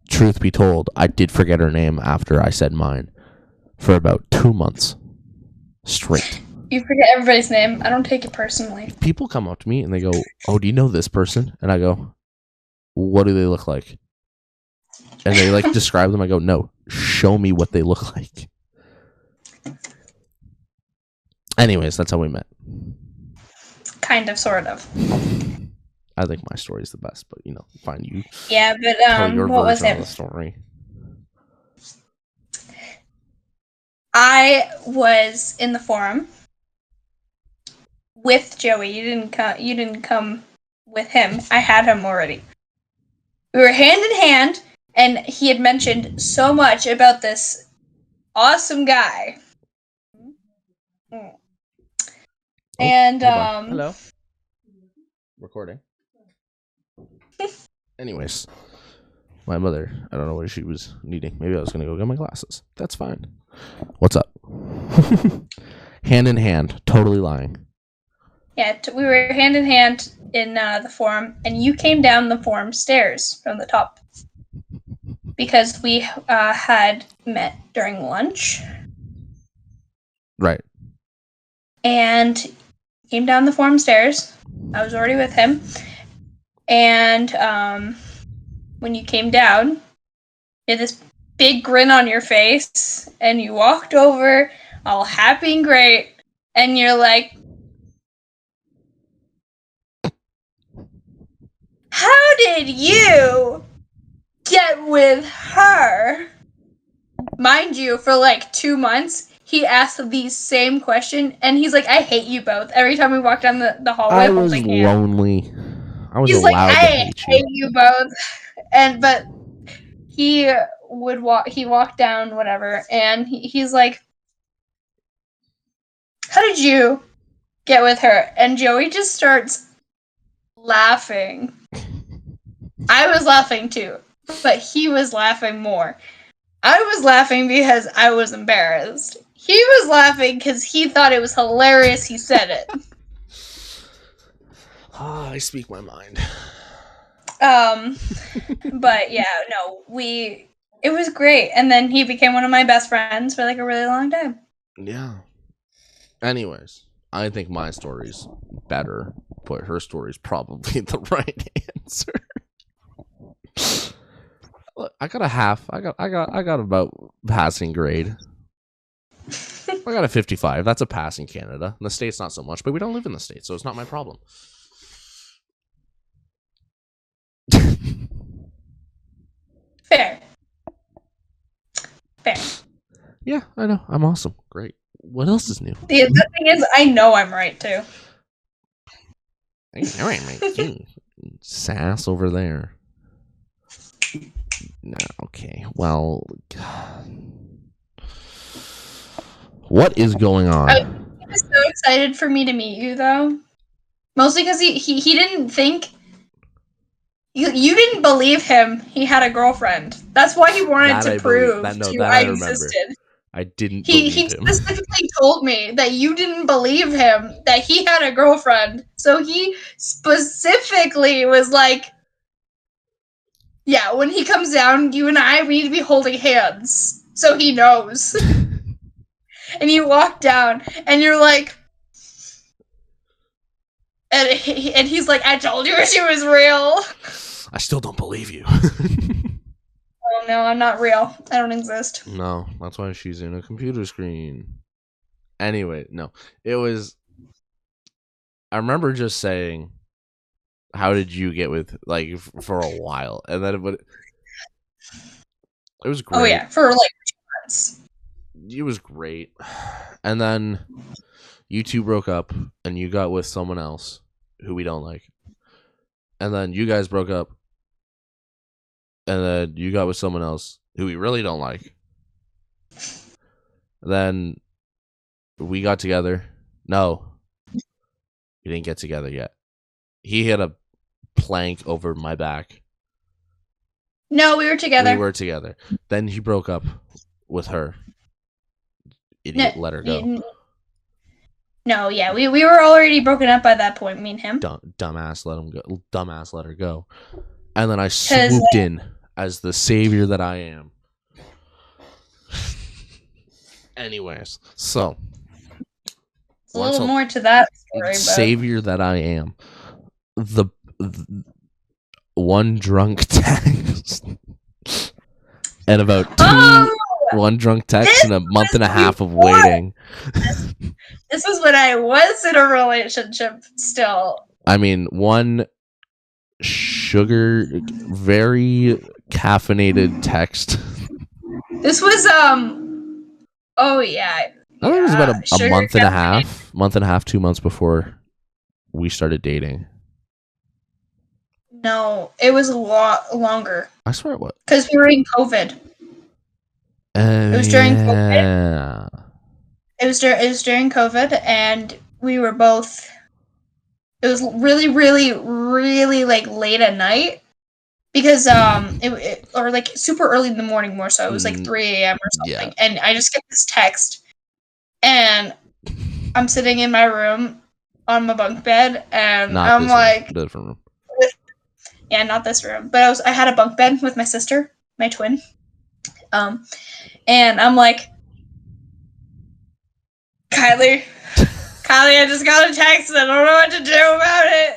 Truth be told, I did forget her name after I said mine. For about 2 months. Straight.
You forget everybody's name. I don't take it personally.
People come up to me and they go, "Oh, do you know this person?" And I go, "What do they look like?" And they like describe them. I go, "No, show me what they look like." Anyways, that's how we met.
Kind of, sort of.
I think my story is the best, but fine. You.
Yeah, but
tell your
what was
version
it?
of the story.
I was in the forum with Joey. You didn't come with him. I had him already. We were hand in hand, and he had mentioned so much about this awesome guy. And
hold on. Hello. Recording. Anyways, my mother, I don't know what she was needing. Maybe I was going to go get my glasses. That's fine. What's up? Hand in hand. Totally lying.
Yeah, we were hand in hand in the forum, and you came down the forum stairs from the top because we had met during lunch.
Right.
And came down the forum stairs. I was already with him. And when you came down, you had this big grin on your face, and you walked over all happy and great, and you're like, how did you get with her? Mind you, for like 2 months, he asked the same question, and he's like, I hate you both. Every time we walk down the hallway,
I was lonely. I was allowed to hate you.
I hate you both. But he walked down, whatever, and he's like, how did you get with her? And Joey just starts laughing. I was laughing too, but he was laughing more. I was laughing because I was embarrassed. He was laughing because he thought it was hilarious he said it.
I speak my mind.
But yeah, no, it was great. And then he became one of my best friends for like a really long time.
Yeah. Anyways, I think my story's better, but her story's probably the right answer. Look, I got a half. I got about passing grade. I got a 55. That's a pass in Canada. In the States, not so much, but we don't live in the States, so it's not my problem.
Fair.
Yeah, I know. I'm awesome. Great. What else is new?
The thing is, I know I'm right too.
I know I'm right too. Sass over there. No, okay. Well, what is going on?
He was so excited for me to meet you, though. Mostly because he didn't think... You didn't believe him he had a girlfriend. That's why he wanted to prove I existed.
I didn't believe him. He
specifically told me that you didn't believe him, that he had a girlfriend. So he specifically was like, yeah, when he comes down, you and I, we need to be holding hands. So he knows. And you walk down, and you're like... And he's like, I told you she was real.
I still don't believe you.
Oh, no, I'm not real. I don't exist.
No, that's why she's in a computer screen. Anyway, no. It was... I remember just saying, how did you get with, like, for a while? And then it was great.
Oh, yeah, for, like, 2 months.
It was great. And then you two broke up, and you got with someone else who we don't like. And then you guys broke up, and then you got with someone else who we really don't like. Then we got together. No, we didn't get together yet. He hit a plank over my back.
No, we were together.
We were together. Then he broke up with her. Idiot, let her go.
No, yeah, we were already broken up by that point, me and him.
Dumbass, let him go. Dumbass, let her go. And then I swooped in as the savior that I am. Anyways, so
a little more to that story,
savior that I am. The one drunk text and about one drunk text and a month and a half of waiting.
This is when I was in a relationship still.
I mean, one very caffeinated text.
This was oh yeah.
I think it was about a month and a half, 2 months before we started dating.
No, it was a lot longer.
I swear it was.
Because we were in COVID. It was during COVID. It was during COVID, and we were both. It was really, really, really like late at night because or like super early in the morning more so. It was like 3 a.m. or something, and I just get this text, and I'm sitting in my room on my bunk bed, and I'm like,
different room.
Yeah, not this room, but I had a bunk bed with my sister, my twin, and I'm like, Kylie, I just got a text. I don't know what to do about it.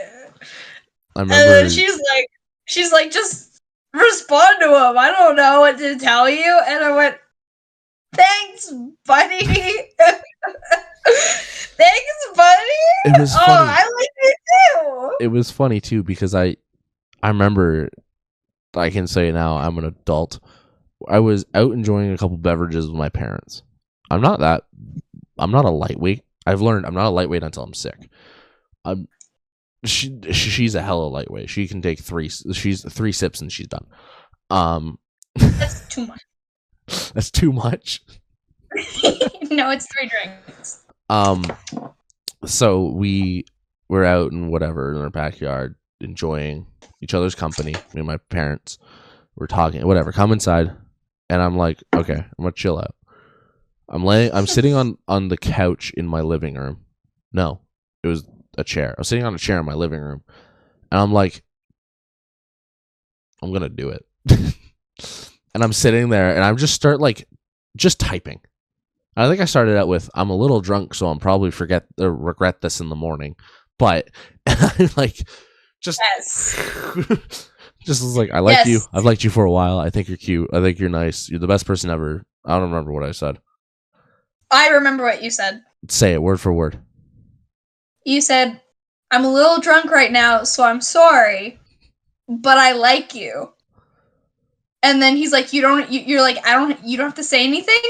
I remember.
And then she's like, just respond to him. I don't know what to tell you. And I went, thanks, buddy. Thanks, buddy.
It was funny.
I like it too.
It was funny too because I remember. I can say now I'm an adult. I was out enjoying a couple beverages with my parents. I'm not a lightweight. I've learned I'm not a lightweight until I'm sick. She's a hella lightweight. She can take 3 sips and she's done.
That's too much.
That's too much.
No, it's 3 drinks.
So we were out and whatever in our backyard enjoying each other's company. Me and my parents were talking, whatever. Come inside, and I'm like, okay, I'm gonna chill out. I'm sitting on the couch in my living room. No, it was a chair. I was sitting on a chair in my living room, and I'm like, I'm gonna do it. And I'm sitting there, and I'm just typing. I think I started out with, I'm a little drunk, so I'll probably regret this in the morning. But I like just just was like, I like you. I've liked you for a while. I think you're cute. I think you're nice. You're the best person ever. I don't remember what I said.
I remember what you said.
Say it word for word.
You said, I'm a little drunk right now, so I'm sorry, but I like you. And then he's like, you're like, you don't have to say anything.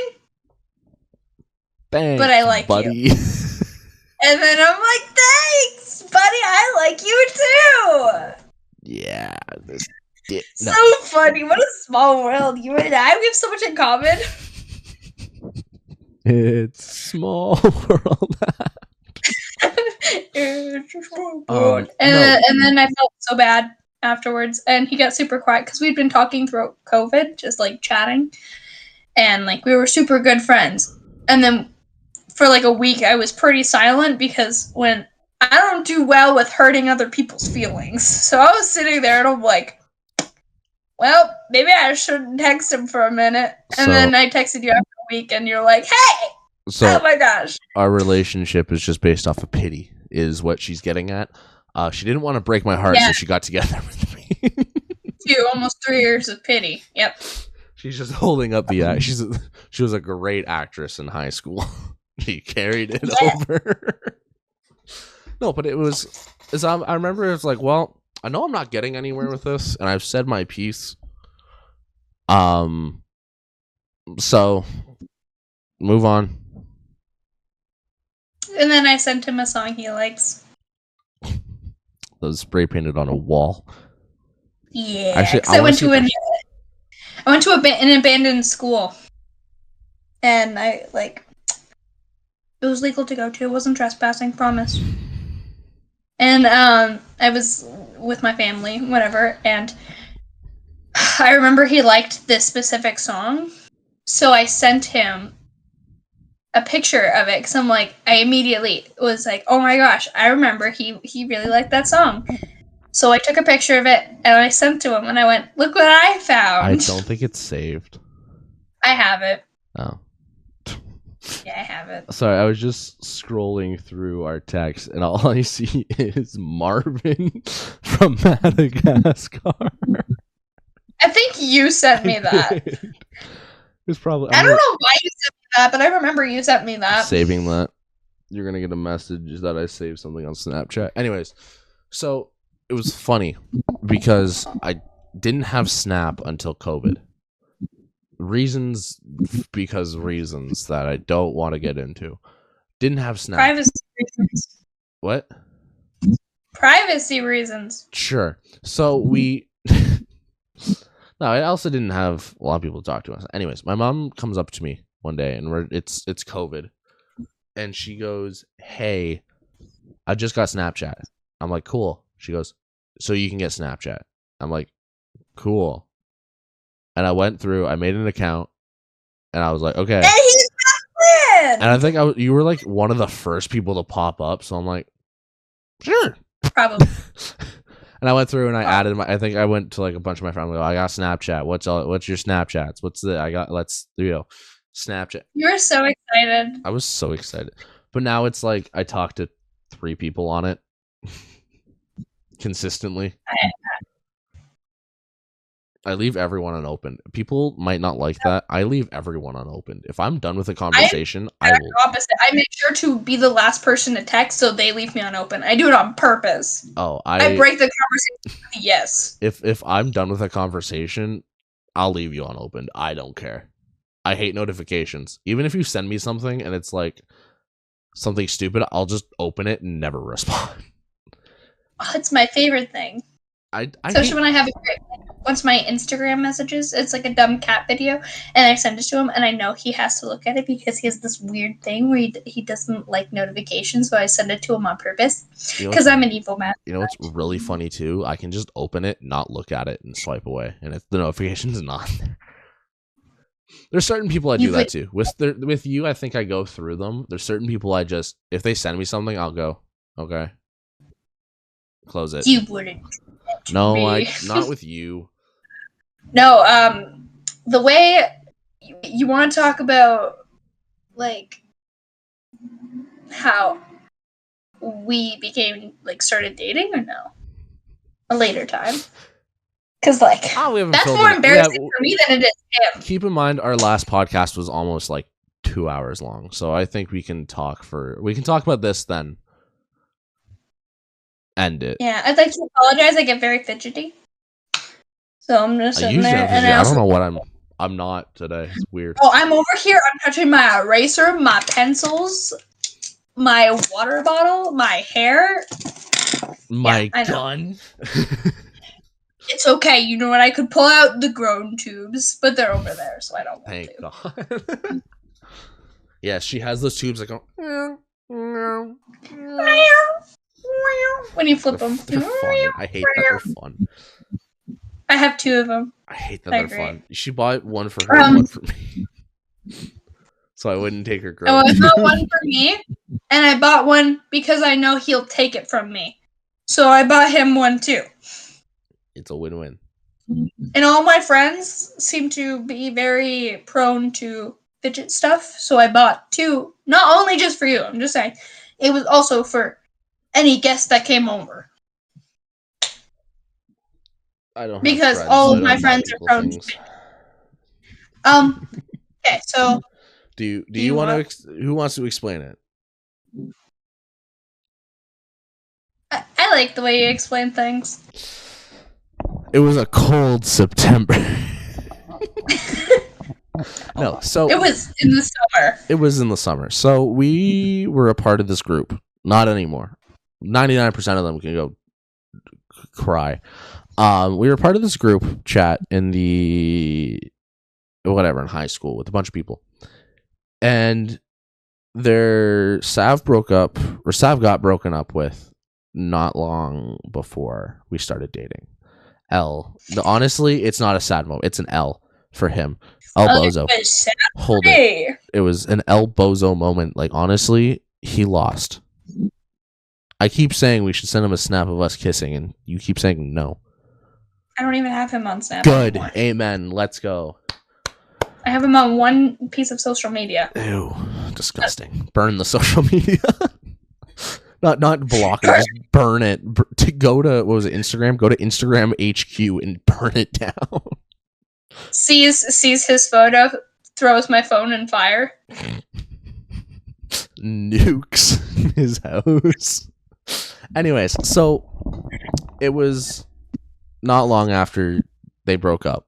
Thanks,
but I like
buddy.
you. And then I'm like, thanks, buddy. I like you too.
Yeah.
So funny. What a small world. You and I, we have so much in common.
It's small world.
It's a small world. And then I felt so bad afterwards. And he got super quiet because we'd been talking throughout COVID, just like chatting. And like we were super good friends. And then for like a week, I was pretty silent because when I don't do well with hurting other people's feelings. So I was sitting there and I'm like, well, maybe I shouldn't text him for a minute. And then I texted you after a week and you're like, hey, oh my gosh.
Our relationship is just based off of pity is what she's getting at. She didn't want to break my heart, so she got together with me.
Almost 3 years of pity. Yep.
She's just holding up the act. She was a great actress in high school. She carried it over. No, but I remember it was like, well, I know I'm not getting anywhere with this, and I've said my piece. So move on.
And then I sent him a song he likes.
That was spray painted on a wall.
Yeah, actually, I went to an abandoned school, and it was legal to go to. It wasn't trespassing, promise. And I was with my family, whatever, and I remember he liked this specific song, so I sent him a picture of it, because I'm like, I immediately was like, oh my gosh, I remember he really liked that song. So I took a picture of it, and I sent to him, and I went, look what I found.
I don't think it's saved.
I have it.
Oh.
Yeah, I have it.
Sorry, I was just scrolling through our text, and all I see is Marvin from Madagascar.
I think you sent me that.
It was probably.
I don't know why you sent me that, but I remember you sent me that.
Saving that. You're going to get a message that I saved something on Snapchat. Anyways, so it was funny because I didn't have Snap until COVID. Reasons that I don't want to get into. Didn't have Snap.
Privacy reasons.
What?
Privacy reasons.
Sure. So we... No, I also didn't have a lot of people to talk to us. Anyways, my mom comes up to me one day, and it's COVID, and she goes, hey, I just got Snapchat. I'm like, cool. She goes, so you can get Snapchat. I'm like, cool. And I went through, I made an account, and I was like, okay.
And he's not
And I think you were like one of the first people to pop up, so I'm like, sure.
Probably.
And I went through and I added I think I went to like a bunch of my friends. Like, I got Snapchat. What's your Snapchats? Snapchat.
You were so excited.
I was so excited. But now it's like I talk to 3 people on it consistently. I leave everyone unopened. People might not like that. I leave everyone unopened. If I'm done with a conversation, I will.
Opposite. I make sure to be the last person to text, so they leave me unopened. I do it on purpose.
Oh,
I break the conversation. Yes.
If I'm done with a conversation, I'll leave you unopened. I don't care. I hate notifications. Even if you send me something and it's like something stupid, I'll just open it and never respond.
Oh, it's my favorite thing. Especially when I have once my Instagram messages, it's like a dumb cat video, and I send it to him, and I know he has to look at it because he has this weird thing where he doesn't like notifications, so I send it to him on purpose because I'm an evil man.
You know what's really funny too? I can just open it, not look at it, and swipe away, and the notification's not there. There's certain people I do that too. With you, I think I go through them. There's certain people I just, if they send me something, I'll go, okay, close it.
You wouldn't.
No, not with you.
No, the way you want to talk about, like, how we started dating, or no? A later time. Because, like, that's more embarrassing for me than it is him.
Keep in mind, our last podcast was almost, like, 2 hours long, so I think we can talk about this then. End it.
Yeah, I'd like to apologize. I get very fidgety. So I'm just sitting there.
And I don't know what I'm not today. It's weird.
Oh, I'm over here. I'm touching my eraser, my pencils, my water bottle, my hair.
My gun.
It's okay. You know what? I could pull out the grown tubes, but they're over there, so I don't want
Thank
to.
God. Yeah, she has those tubes that go.
When you flip them.
They're fun. I hate that they're fun.
I have 2 of them.
I hate that they're fun. She bought one for her and one for me. So I wouldn't take her
Oh, I bought one for me, and I bought one because I know he'll take it from me. So I bought him one too.
It's a win-win.
And all my friends seem to be very prone to fidget stuff, so I bought 2. Not only just for you, I'm just saying. It was also for any guest that came over.
I don't
because all of my friends are prone to it. Okay, so
do you want to? Who wants to explain it?
I like the way you explain things.
It was a cold September. No, so
it was in the summer.
It was in the summer. So we were a part of this group. Not anymore. 99% of them can go cry. We were part of this group chat in in high school with a bunch of people. And Sav got broken up with not long before we started dating. Honestly, it's not a sad moment. It's an L for him. El Bozo. Hold it. It was an El Bozo moment. Like, honestly, he lost. I keep saying we should send him a snap of us kissing, and you keep saying no.
I don't even have him on Snap.
Good. Anymore. Amen. Let's go.
I have him on one piece of social media.
Ew. Disgusting. Burn the social media. Not block it, just burn it. Go to, what was it, Instagram? Go to Instagram HQ and burn it down.
Sees his photo, throws my phone in fire.
Nukes his house. Anyways, so it was not long after they broke up.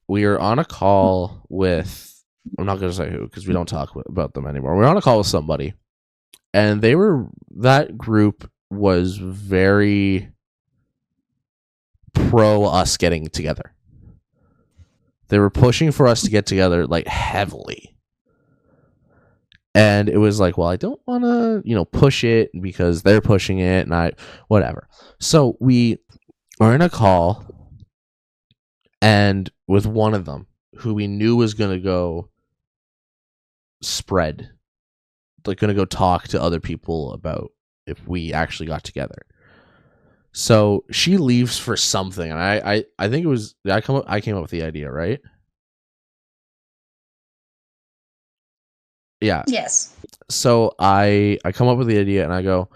We were on a call with, I'm not going to say who because we don't talk about them anymore. We were on a call with somebody, and that group was very pro us getting together. They were pushing for us to get together, like, heavily. And it was like, well, I don't want to, push it because they're pushing it and whatever. So we are in a call and with one of them who we knew was going to go spread, like going to go talk to other people about if we actually got together. So she leaves for something, and I think it was I came up with the idea, right? Yeah.
Yes.
So I come up with the idea, and I go,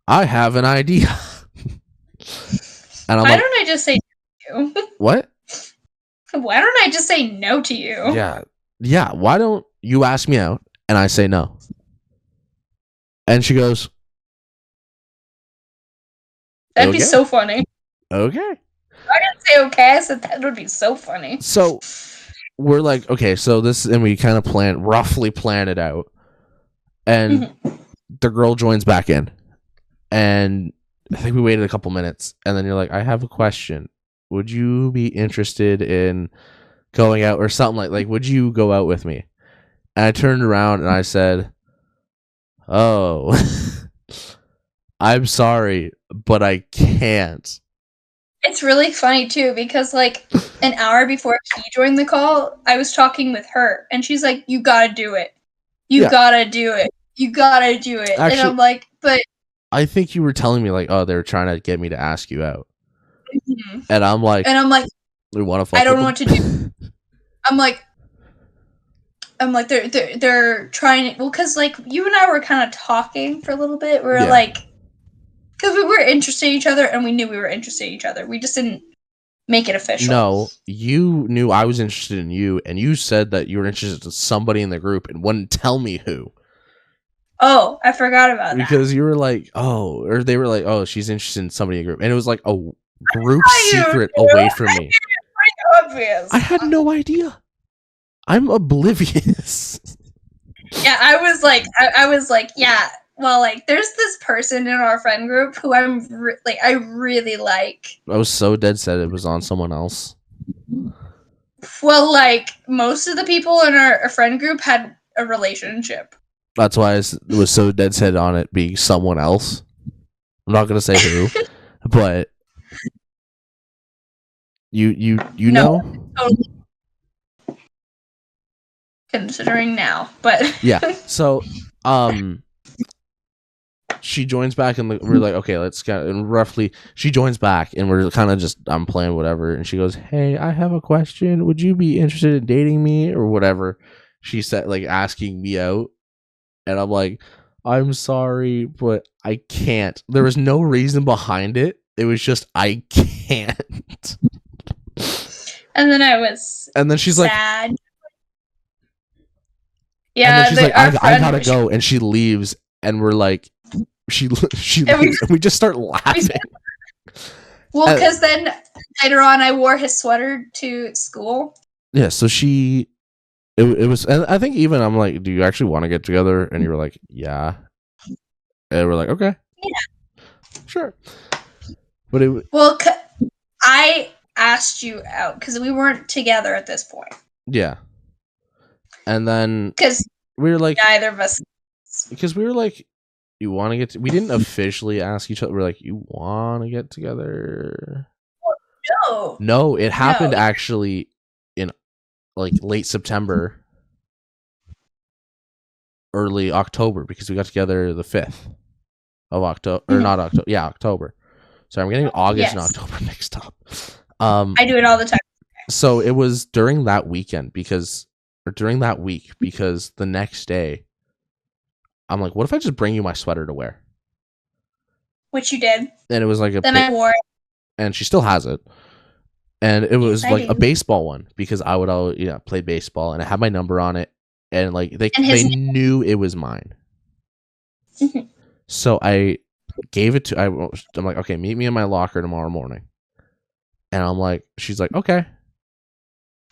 I have an idea. And I'm
Why
like,
don't I just say no to you?
What?
Why don't I just say no to you?
Yeah. Why don't you ask me out, and I say no? And she goes,
That'd
okay.
be so funny.
Okay.
I didn't say okay. I said that would be so funny.
So we're like, okay, so this, and we kind of roughly plan it out. And the girl joins back in. And I think we waited a couple minutes. And then you're like, I have a question. Would you be interested in going out or something like would you go out with me? And I turned around and I said, oh, I'm sorry, but I can't.
It's really funny too because like an hour before he joined the call, I was talking with her and she's like, you gotta do it. You gotta do it. You gotta do it. Actually, and I'm like, but
I think you were telling me like, oh, they're trying to get me to ask you out. Mm-hmm. And I'm like, we want to fuck.
I don't know what to do. I'm like they're trying. Well, because like you and I were kind of talking for a little bit. We were like, because we were interested in each other, and we knew we were interested in each other. We just didn't make it official.
No, you knew I was interested in you, and you said that you were interested in somebody in the group, and wouldn't tell me who.
Oh, I forgot about that.
Because you were like, oh, or they were like, oh, she's interested in somebody in the group, and it was like a group secret away from me.
Obvious.
I had no idea. I'm oblivious.
Yeah, I was like, yeah. Well, like, there's this person in our friend group who I really like.
I was so dead set it was on someone else.
Well, like, most of the people in our friend group had a relationship.
That's why I was so dead set on it being someone else. I'm not gonna say who, but you know.
Totally. Considering now, but
yeah. So, she joins back and we're like, okay, let's kind of, and roughly she joins back and we're kind of just, I'm playing whatever. And she goes, hey, I have a question. Would you be interested in dating me or whatever? She said, like, asking me out. And I'm like, I'm sorry, but I can't. There was no reason behind it. It was just, I can't.
And then I was
and then she's
sad.
Like,
yeah.
And then she's like, I gotta go. And she leaves. And we're like, she leaves, and we just start laughing.
Well, because then later on, I wore his sweater to school.
Yeah, so it was, and I think even I'm like, do you actually want to get together? And you were like, yeah. And we're like, okay, yeah, sure. But
I asked you out because we weren't together at this point.
Yeah, and then
because
we were like,
neither of us.
Because we were like, you want to get... We didn't officially ask each other. We're like, you want to get together? No, it happened actually in like late September, early October, because we got together the 5th of October. Or not October. Yeah, October. Sorry, I'm getting August and October mixed up.
I do it all the time.
So it was during that weekend during that week, because the next day, I'm like, what if I just bring you my sweater to wear?
Which you did.
And it was like
I wore it.
And she still has it. And it was like a baseball one, because I would always play baseball, and it had my number on it, and like they knew it was mine. Mm-hmm. So I gave it to I'm like, okay, meet me in my locker tomorrow morning. And I'm like, she's like, okay.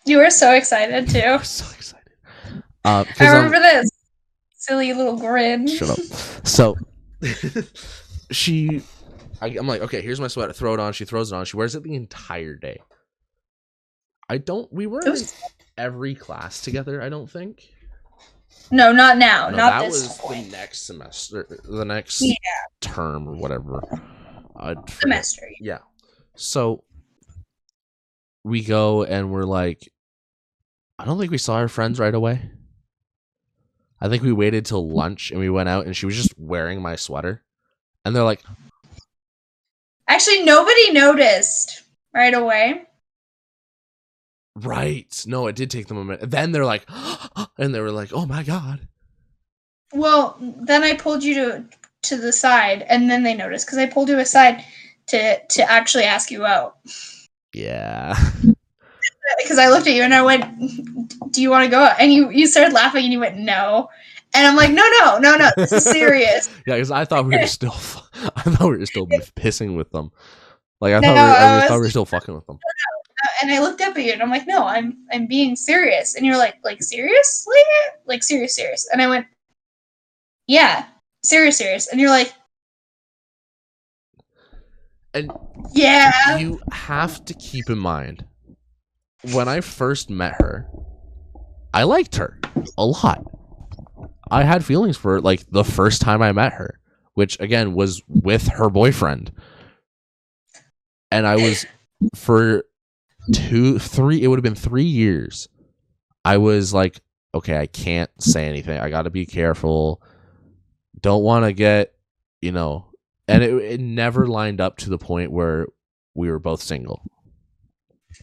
You were so excited too.
I was so excited.
I remember this silly little grin.
Shut up. So I'm like, okay, here's my sweater. Throw it on. She throws it on. She wears it the entire day. We weren't in every class together, I don't think.
No, not now.
No,
not
that
this
was
point.
the next semester, the next term or whatever. I'd forget.
Semester.
Yeah. So we go and we're like, I don't think we saw our friends right away. I think we waited till lunch and we went out and she was just wearing my sweater. And they're like,
actually, nobody noticed right away.
right. No, it did take them a minute. Then they're like, and they were like, oh my God.
Well, then I pulled you to the side and then they noticed because I pulled you aside to actually ask you out.
Yeah.
Because I looked at you and I went, do you want to go out? And you started laughing and you went, no. And I'm like, no, this is serious.
Yeah, because I thought we were still pissing with them. Like I
No,
thought we were still fucking with them.
And I looked up at you and I'm like, no, I'm being serious. And you're like seriously? Like serious. And I went, yeah, serious. And you're like,
and
yeah.
You have to keep in mind, when I first met her, I liked her a lot. I had feelings for her, like, the first time I met her, which, again, was with her boyfriend. And I was, for it would have been 3 years, I was like, okay, I can't say anything. I got to be careful. Don't want to get, and it never lined up to the point where we were both single.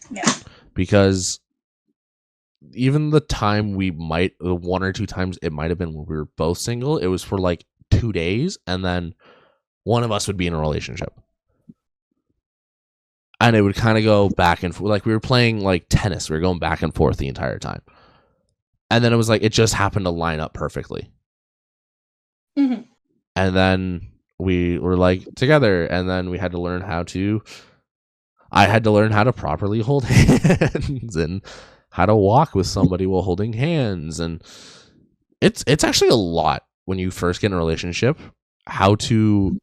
Yeah.
Because even the time the 1 or 2 times it might have been when we were both single, it was for like 2 days, and then one of us would be in a relationship. And it would kind of go back and forth. Like, we were playing like tennis. We were going back and forth the entire time. And then it was like, it just happened to line up perfectly.
Mm-hmm.
And then we were like together, and then I had to learn how to properly hold hands and how to walk with somebody while holding hands. And it's actually a lot when you first get in a relationship, how to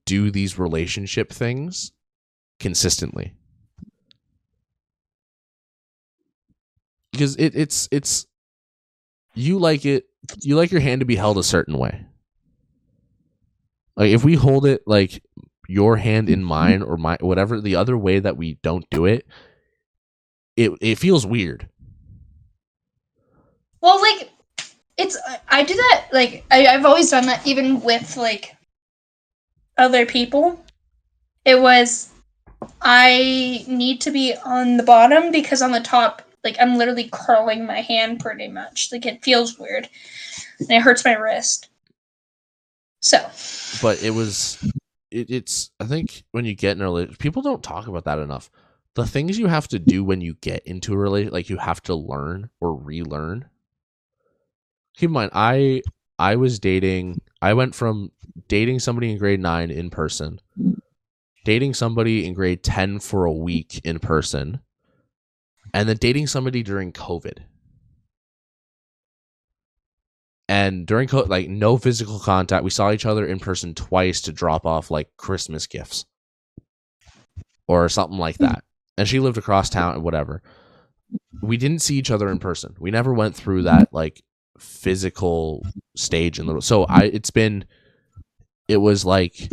do these relationship things consistently. Because it's you like your hand to be held a certain way. Like, if we hold it like your hand in mine or my whatever, the other way that we don't do it, it feels weird.
Well, like, I do that, like, I've always done that even with, like, other people. It was, I need to be on the bottom because on the top, like, I'm literally curling my hand pretty much. Like, it feels weird. And it hurts my wrist. So.
But it's I think when you get in a relationship, people don't talk about that enough. The things you have to do when you get into a relationship, like, you have to learn or relearn. Keep in mind, I went from dating somebody in grade 9 in person, dating somebody in grade 10 for a week in person, and then dating somebody during COVID. And during COVID, like, no physical contact. We saw each other in person twice to drop off, like, Christmas gifts or something like that. And she lived across town and whatever. We didn't see each other in person. We never went through that, like, physical stage in the. So it was like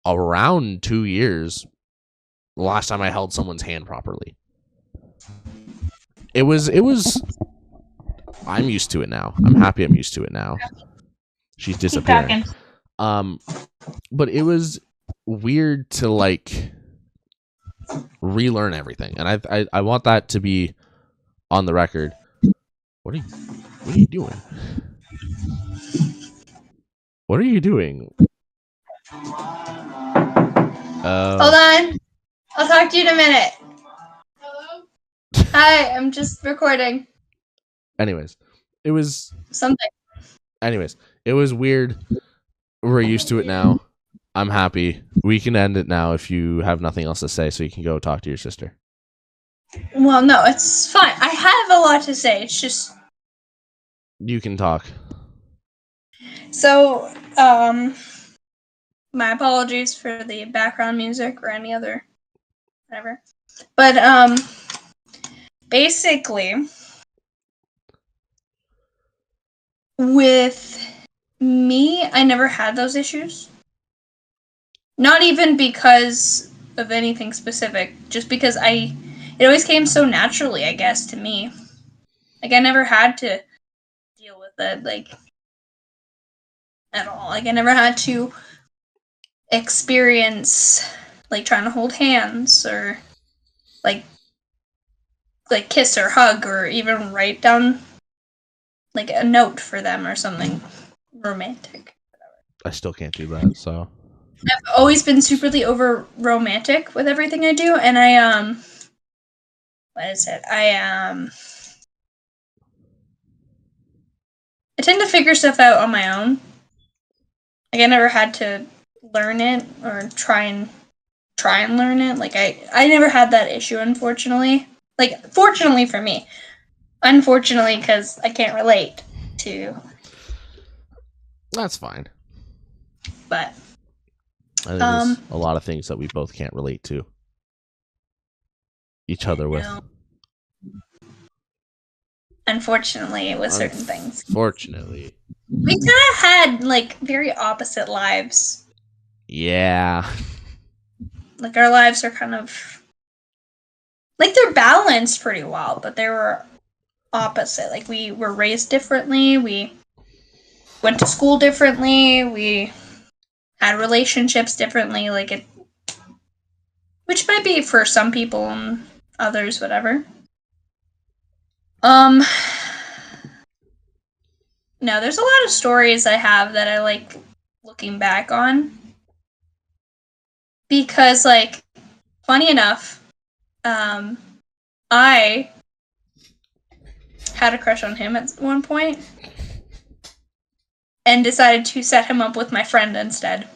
around 2 years the last time I held someone's hand properly. It was I'm used to it now. I'm happy I'm used to it now. She's disappearing. But it was weird to, like, relearn everything. And I want that to be on the record. What are you doing? What are you doing?
Hold on. I'll talk to you in a minute. Hello? Hi, I'm just recording.
Anyways, it was
something.
Anyways, it was weird. We're used to it now. I'm happy. We can end it now if you have nothing else to say, so you can go talk to your sister.
Well, no, it's fine. I have a lot to say. It's just...
You can talk.
So, my apologies for the background music or any other whatever. But, basically, with me, I never had those issues. Not even because of anything specific, just because it always came so naturally, I guess, to me. Like, I never had to deal with it, like, at all. Like, I never had to experience, like, trying to hold hands or, like kiss or hug or even write down, like, a note for them or something romantic.
I still can't do that, so.
I've always been superly over romantic with everything I do, and what is it? I tend to figure stuff out on my own. Like, I never had to learn it or try and learn it. Like, I never had that issue, unfortunately. Like, fortunately for me. Unfortunately, because I can't relate to.
That's fine.
But
I think there's a lot of things that we both can't relate to each other with.
Unfortunately, with certain things.
Fortunately.
We kind of had, like, very opposite lives.
Yeah.
Like, our lives are kind of, like, they're balanced pretty well, but they were opposite. Like, we were raised differently, we went to school differently, we had relationships differently, like, it, which might be for some people and others, whatever. No, there's a lot of stories I have that I like looking back on. Because, like, funny enough, I had a crush on him at one point and decided to set him up with my friend instead.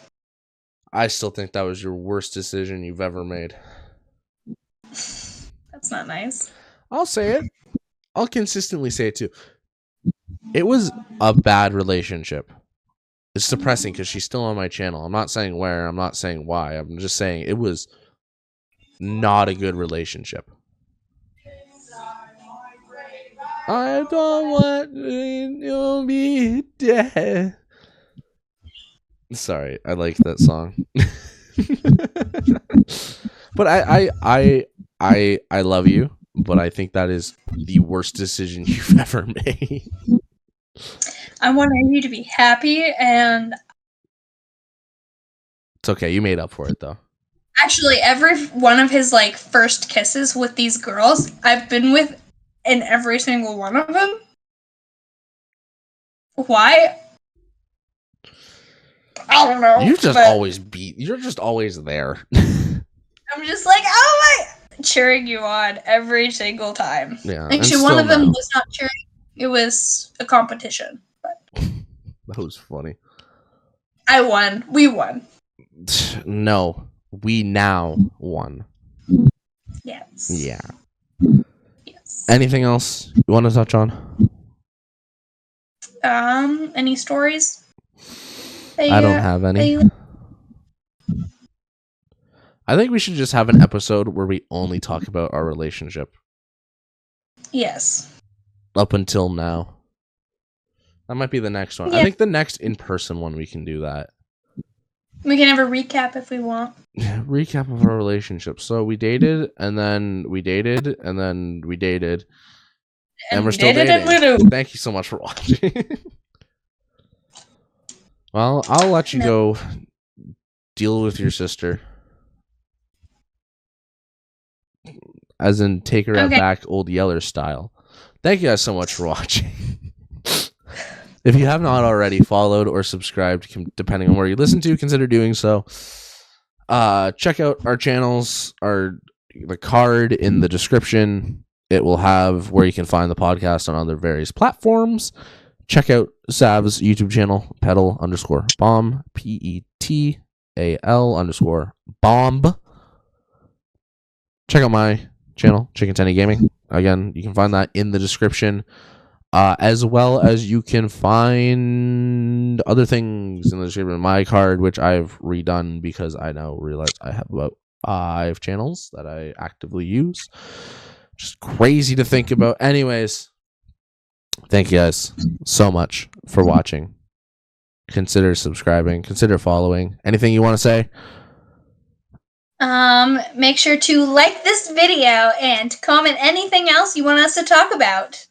I still think that was your worst decision you've ever made.
That's not nice.
I'll say it. I'll consistently say it too. It was a bad relationship. It's depressing because she's still on my channel. I'm not saying where. I'm not saying why. I'm just saying it was not a good relationship. I don't want to be dead. Sorry, I like that song. But I love you, but I think that is the worst decision you've ever made.
I wanted you to be happy, and
it's okay. You made up for it, though.
Actually, every one of his, like, first kisses with these girls, I've been with in every single one of them. Why? I don't know.
You're just always there.
I'm just like, oh my, cheering you on every single time.
Yeah.
Actually, one of them was not cheering. It was a competition. But
that was funny.
I won. We won.
No, we now won.
Yes.
Yeah.
Yes.
Anything else you want to touch on?
Any stories?
I don't have any. I think we should just have an episode where we only talk about our relationship.
Yes.
Up until now. That might be the next one. Yeah. I think the next in-person one we can do that.
We can have a recap if we want.
Recap of our relationship. So we dated, and then we dated, and then we dated. And we're still dating. Thank you so much for watching. Well, I'll let you go deal with your sister. As in, take her back Old Yeller style. Thank you guys so much for watching. If you have not already followed or subscribed, depending on where you listen to, consider doing so. Check out our channels, the card in the description. It will have where you can find the podcast on other various platforms. Check out Sav's YouTube channel, pedal_bomb, PETAL_bomb. Check out my channel, Tendie Gaming. Again, you can find that in the description. As well as you can find other things in the description. My card, which I've redone because I now realize I have about 5 channels that I actively use. Just crazy to think about. Anyways, Thank you guys so much for watching. Consider subscribing. Consider following. Anything you want to say?
Make sure to like this video and comment anything else you want us to talk about.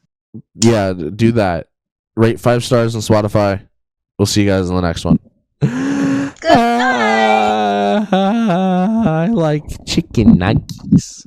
Yeah, do that. Rate 5 stars on Spotify. We'll see you guys in the next one.
Goodbye.
I like chicken nuggets.